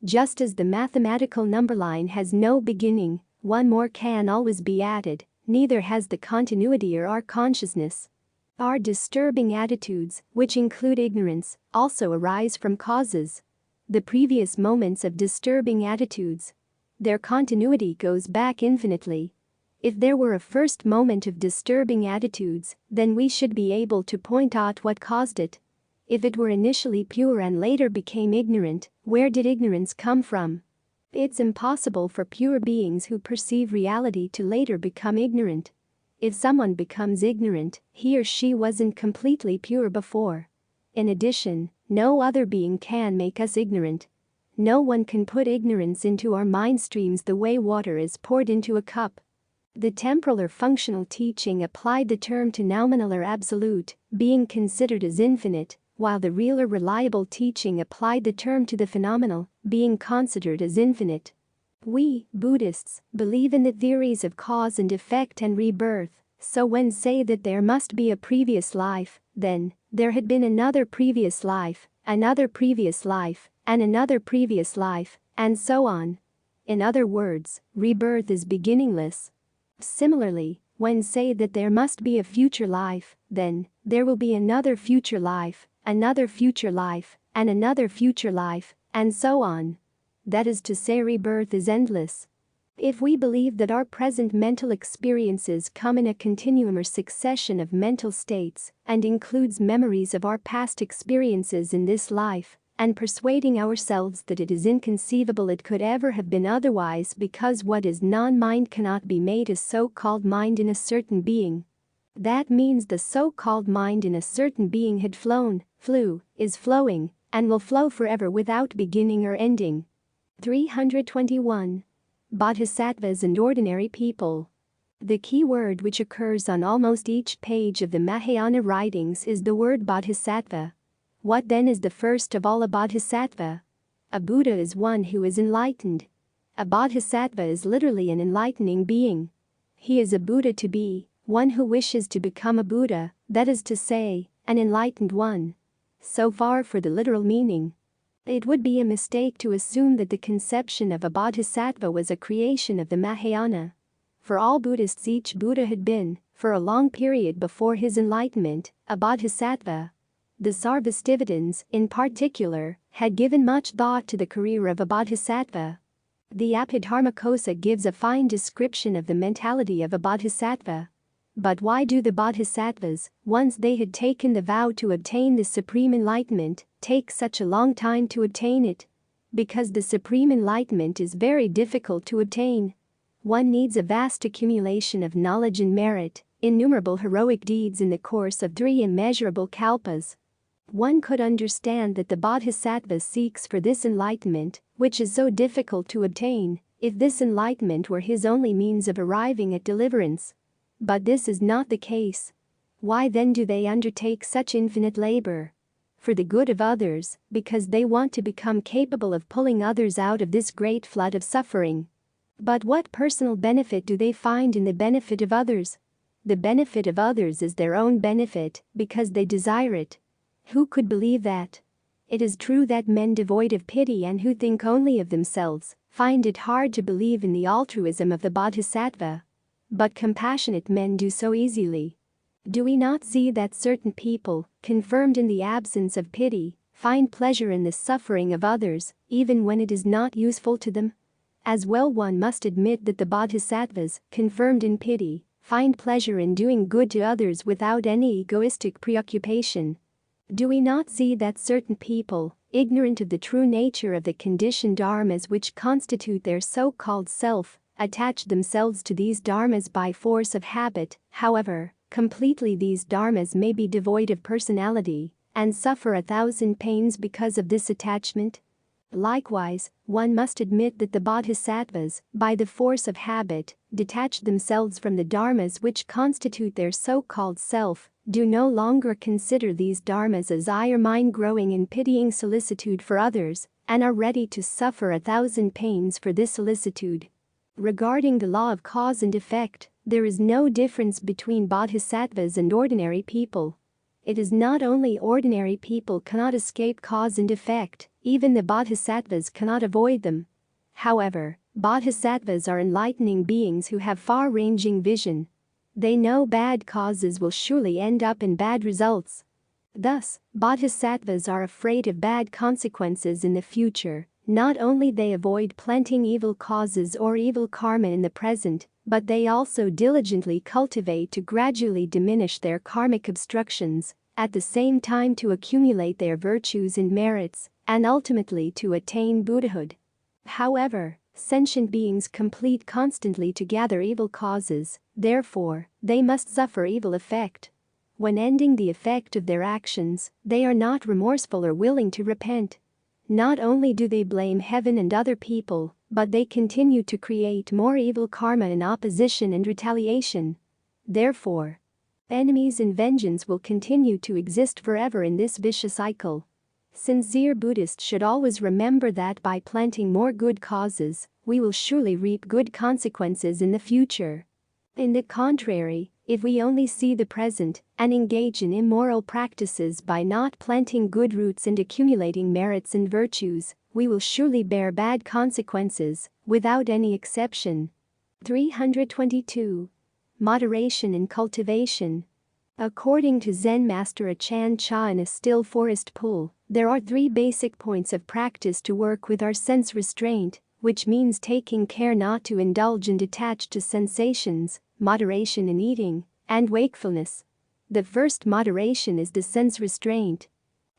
Just as the mathematical number line has no beginning, one more can always be added, neither has the continuity or our consciousness. Our disturbing attitudes, which include ignorance, also arise from causes. The previous moments of disturbing attitudes, their continuity goes back infinitely. If there were a first moment of disturbing attitudes, then we should be able to point out what caused it. If it were initially pure and later became ignorant, where did ignorance come from? It's impossible for pure beings who perceive reality to later become ignorant. If someone becomes ignorant, he or she wasn't completely pure before. In addition, no other being can make us ignorant. No one can put ignorance into our mind streams the way water is poured into a cup. The temporal or functional teaching applied the term to nominal or absolute, being considered as infinite, while the real or reliable teaching applied the term to the phenomenal, being considered as infinite. We, Buddhists, believe in the theories of cause and effect and rebirth, so when say that there must be a previous life, then, there had been another previous life, another previous life, and another previous life, and so on. In other words, rebirth is beginningless. Similarly, when say that there must be a future life, then, there will be another future life, another future life, and another future life, and so on. That is to say, rebirth is endless. If we believe that our present mental experiences come in a continuum or succession of mental states and includes memories of our past experiences in this life, and persuading ourselves that it is inconceivable it could ever have been otherwise because what is non-mind cannot be made a so-called mind in a certain being. That means the so-called mind in a certain being had flew, is flowing, and will flow forever without beginning or ending. 321. Bodhisattvas and ordinary people. The key word which occurs on almost each page of the Mahayana writings is the word bodhisattva. What then is the first of all a bodhisattva? A Buddha is one who is enlightened. A bodhisattva is literally an enlightening being. He is a Buddha to be, one who wishes to become a Buddha, that is to say, an enlightened one. So far for the literal meaning. It would be a mistake to assume that the conception of a bodhisattva was a creation of the Mahayana. For all Buddhists, each Buddha had been, for a long period before his enlightenment, a bodhisattva. The Sarvastivadins, in particular, had given much thought to the career of a bodhisattva. The Abhidharmakosa gives a fine description of the mentality of a bodhisattva. But why do the bodhisattvas, once they had taken the vow to obtain the supreme enlightenment, take such a long time to obtain it? Because the supreme enlightenment is very difficult to obtain. One needs a vast accumulation of knowledge and merit, innumerable heroic deeds in the course of 3 immeasurable kalpas. One could understand that the bodhisattva seeks for this enlightenment, which is so difficult to obtain, if this enlightenment were his only means of arriving at deliverance. But this is not the case. Why then do they undertake such infinite labor? For the good of others, because they want to become capable of pulling others out of this great flood of suffering. But what personal benefit do they find in the benefit of others? The benefit of others is their own benefit, because they desire it. Who could believe that? It is true that men devoid of pity and who think only of themselves find it hard to believe in the altruism of the bodhisattva. But compassionate men do so easily. Do we not see that certain people, confirmed in the absence of pity, find pleasure in the suffering of others, even when it is not useful to them? As well, one must admit that the bodhisattvas, confirmed in pity, find pleasure in doing good to others without any egoistic preoccupation. Do we not see that certain people, ignorant of the true nature of the conditioned dharmas which constitute their so-called self, attach themselves to these dharmas by force of habit? However completely these dharmas may be devoid of personality, and suffer 1,000 pains because of this attachment? Likewise, one must admit that the bodhisattvas, by the force of habit, detached themselves from the dharmas which constitute their so-called self, do no longer consider these dharmas as I or mine, growing in pitying solicitude for others, and are ready to suffer 1,000 pains for this solicitude. Regarding the law of cause and effect, there is no difference between bodhisattvas and ordinary people. It is not only ordinary people cannot escape cause and effect, even the bodhisattvas cannot avoid them. However, bodhisattvas are enlightening beings who have far-ranging vision. They know bad causes will surely end up in bad results. Thus, bodhisattvas are afraid of bad consequences in the future. Not only they avoid planting evil causes or evil karma in the present, but they also diligently cultivate to gradually diminish their karmic obstructions, at the same time to accumulate their virtues and merits, and ultimately to attain Buddhahood. However, sentient beings complete constantly to gather evil causes, therefore, they must suffer evil effect. When ending the effect of their actions, they are not remorseful or willing to repent. Not only do they blame heaven and other people, but they continue to create more evil karma in opposition and retaliation. Therefore, enemies and vengeance will continue to exist forever in this vicious cycle. Sincere Buddhists should always remember that by planting more good causes, we will surely reap good consequences in the future. In the contrary, if we only see the present and engage in immoral practices by not planting good roots and accumulating merits and virtues, we will surely bear bad consequences, without any exception. 322. Moderation in cultivation. According to Zen Master Achan Cha in A Still Forest Pool, there are 3 basic points of practice to work with our sense restraint, which means taking care not to indulge and detach to sensations, moderation in eating, and wakefulness. The first moderation is the sense restraint.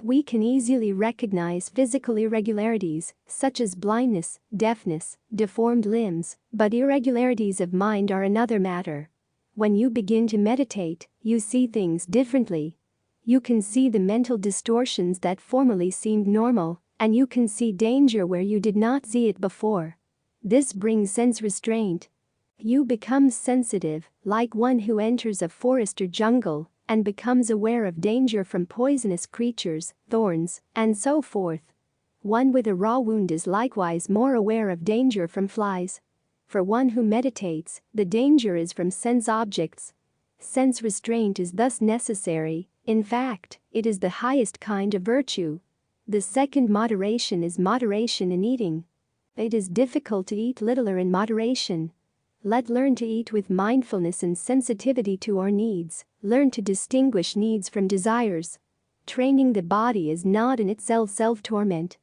We can easily recognize physical irregularities, such as blindness, deafness, deformed limbs, but irregularities of mind are another matter. When you begin to meditate, you see things differently. You can see the mental distortions that formerly seemed normal, and you can see danger where you did not see it before. This brings sense restraint. You become sensitive, like one who enters a forest or jungle, and becomes aware of danger from poisonous creatures, thorns, and so forth. One with a raw wound is likewise more aware of danger from flies. For one who meditates, the danger is from sense objects. Sense restraint is thus necessary. In fact, it is the highest kind of virtue. The second moderation is moderation in eating. It is difficult to eat little or in moderation. Let's learn to eat with mindfulness and sensitivity to our needs. Learn to distinguish needs from desires. Training the body is not in itself self-torment.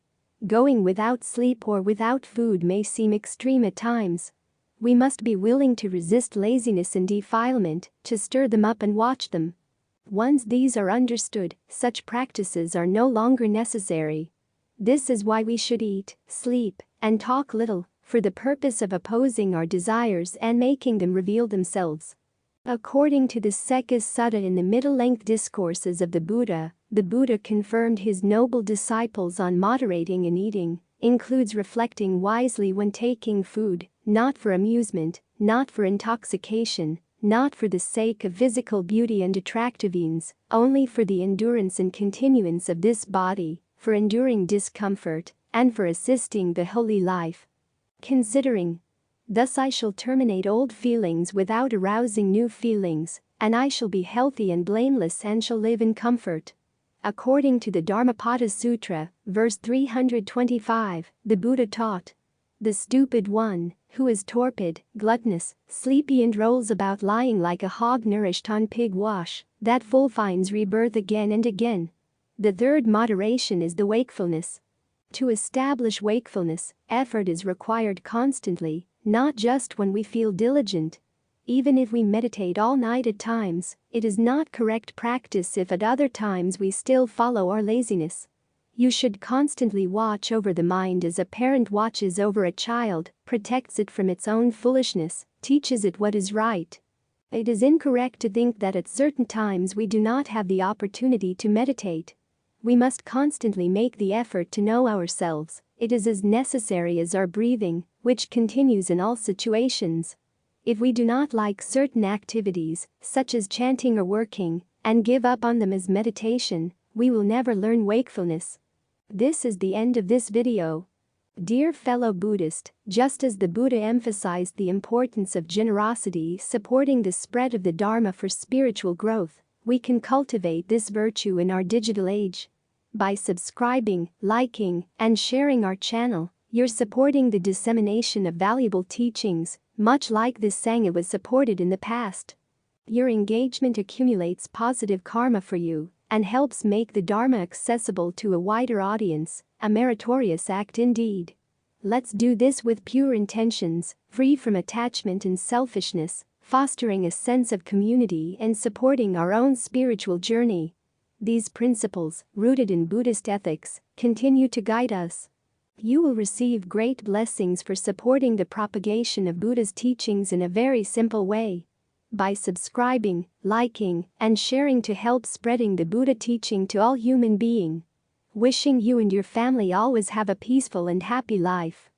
Going without sleep or without food may seem extreme at times. We must be willing to resist laziness and defilement, to stir them up and watch them. Once these are understood, such practices are no longer necessary. This is why we should eat, sleep, and talk little, for the purpose of opposing our desires and making them reveal themselves. According to the Second Sutta in the middle-length discourses of the Buddha confirmed his noble disciples on moderating in eating, includes reflecting wisely when taking food, not for amusement, not for intoxication, not for the sake of physical beauty and attractiveness, only for the endurance and continuance of this body, for enduring discomfort, and for assisting the holy life. Considering, thus I shall terminate old feelings without arousing new feelings, and I shall be healthy and blameless and shall live in comfort. According to the Dharmapada Sutra, verse 325, the Buddha taught, "The stupid one, who is torpid, gluttonous, sleepy and rolls about lying like a hog nourished on pig wash, that fool finds rebirth again and again." The third moderation is the wakefulness. To establish wakefulness, effort is required constantly, not just when we feel diligent. Even if we meditate all night at times, it is not correct practice if at other times we still follow our laziness. You should constantly watch over the mind as a parent watches over a child, protects it from its own foolishness, teaches it what is right. It is incorrect to think that at certain times we do not have the opportunity to meditate. We must constantly make the effort to know ourselves. It is as necessary as our breathing, which continues in all situations. If we do not like certain activities, such as chanting or working, and give up on them as meditation, we will never learn wakefulness. This is the end of this video. Dear fellow Buddhist, just as the Buddha emphasized the importance of generosity supporting the spread of the Dharma for spiritual growth, we can cultivate this virtue in our digital age. By subscribing, liking, and sharing our channel, you're supporting the dissemination of valuable teachings, much like this Sangha was supported in the past. Your engagement accumulates positive karma for you and helps make the Dharma accessible to a wider audience, a meritorious act indeed. Let's do this with pure intentions, free from attachment and selfishness, fostering a sense of community and supporting our own spiritual journey. These principles, rooted in Buddhist ethics, continue to guide us. You will receive great blessings for supporting the propagation of Buddha's teachings in a very simple way. By subscribing, liking, and sharing to help spreading the Buddha teaching to all human beings. Wishing you and your family always have a peaceful and happy life.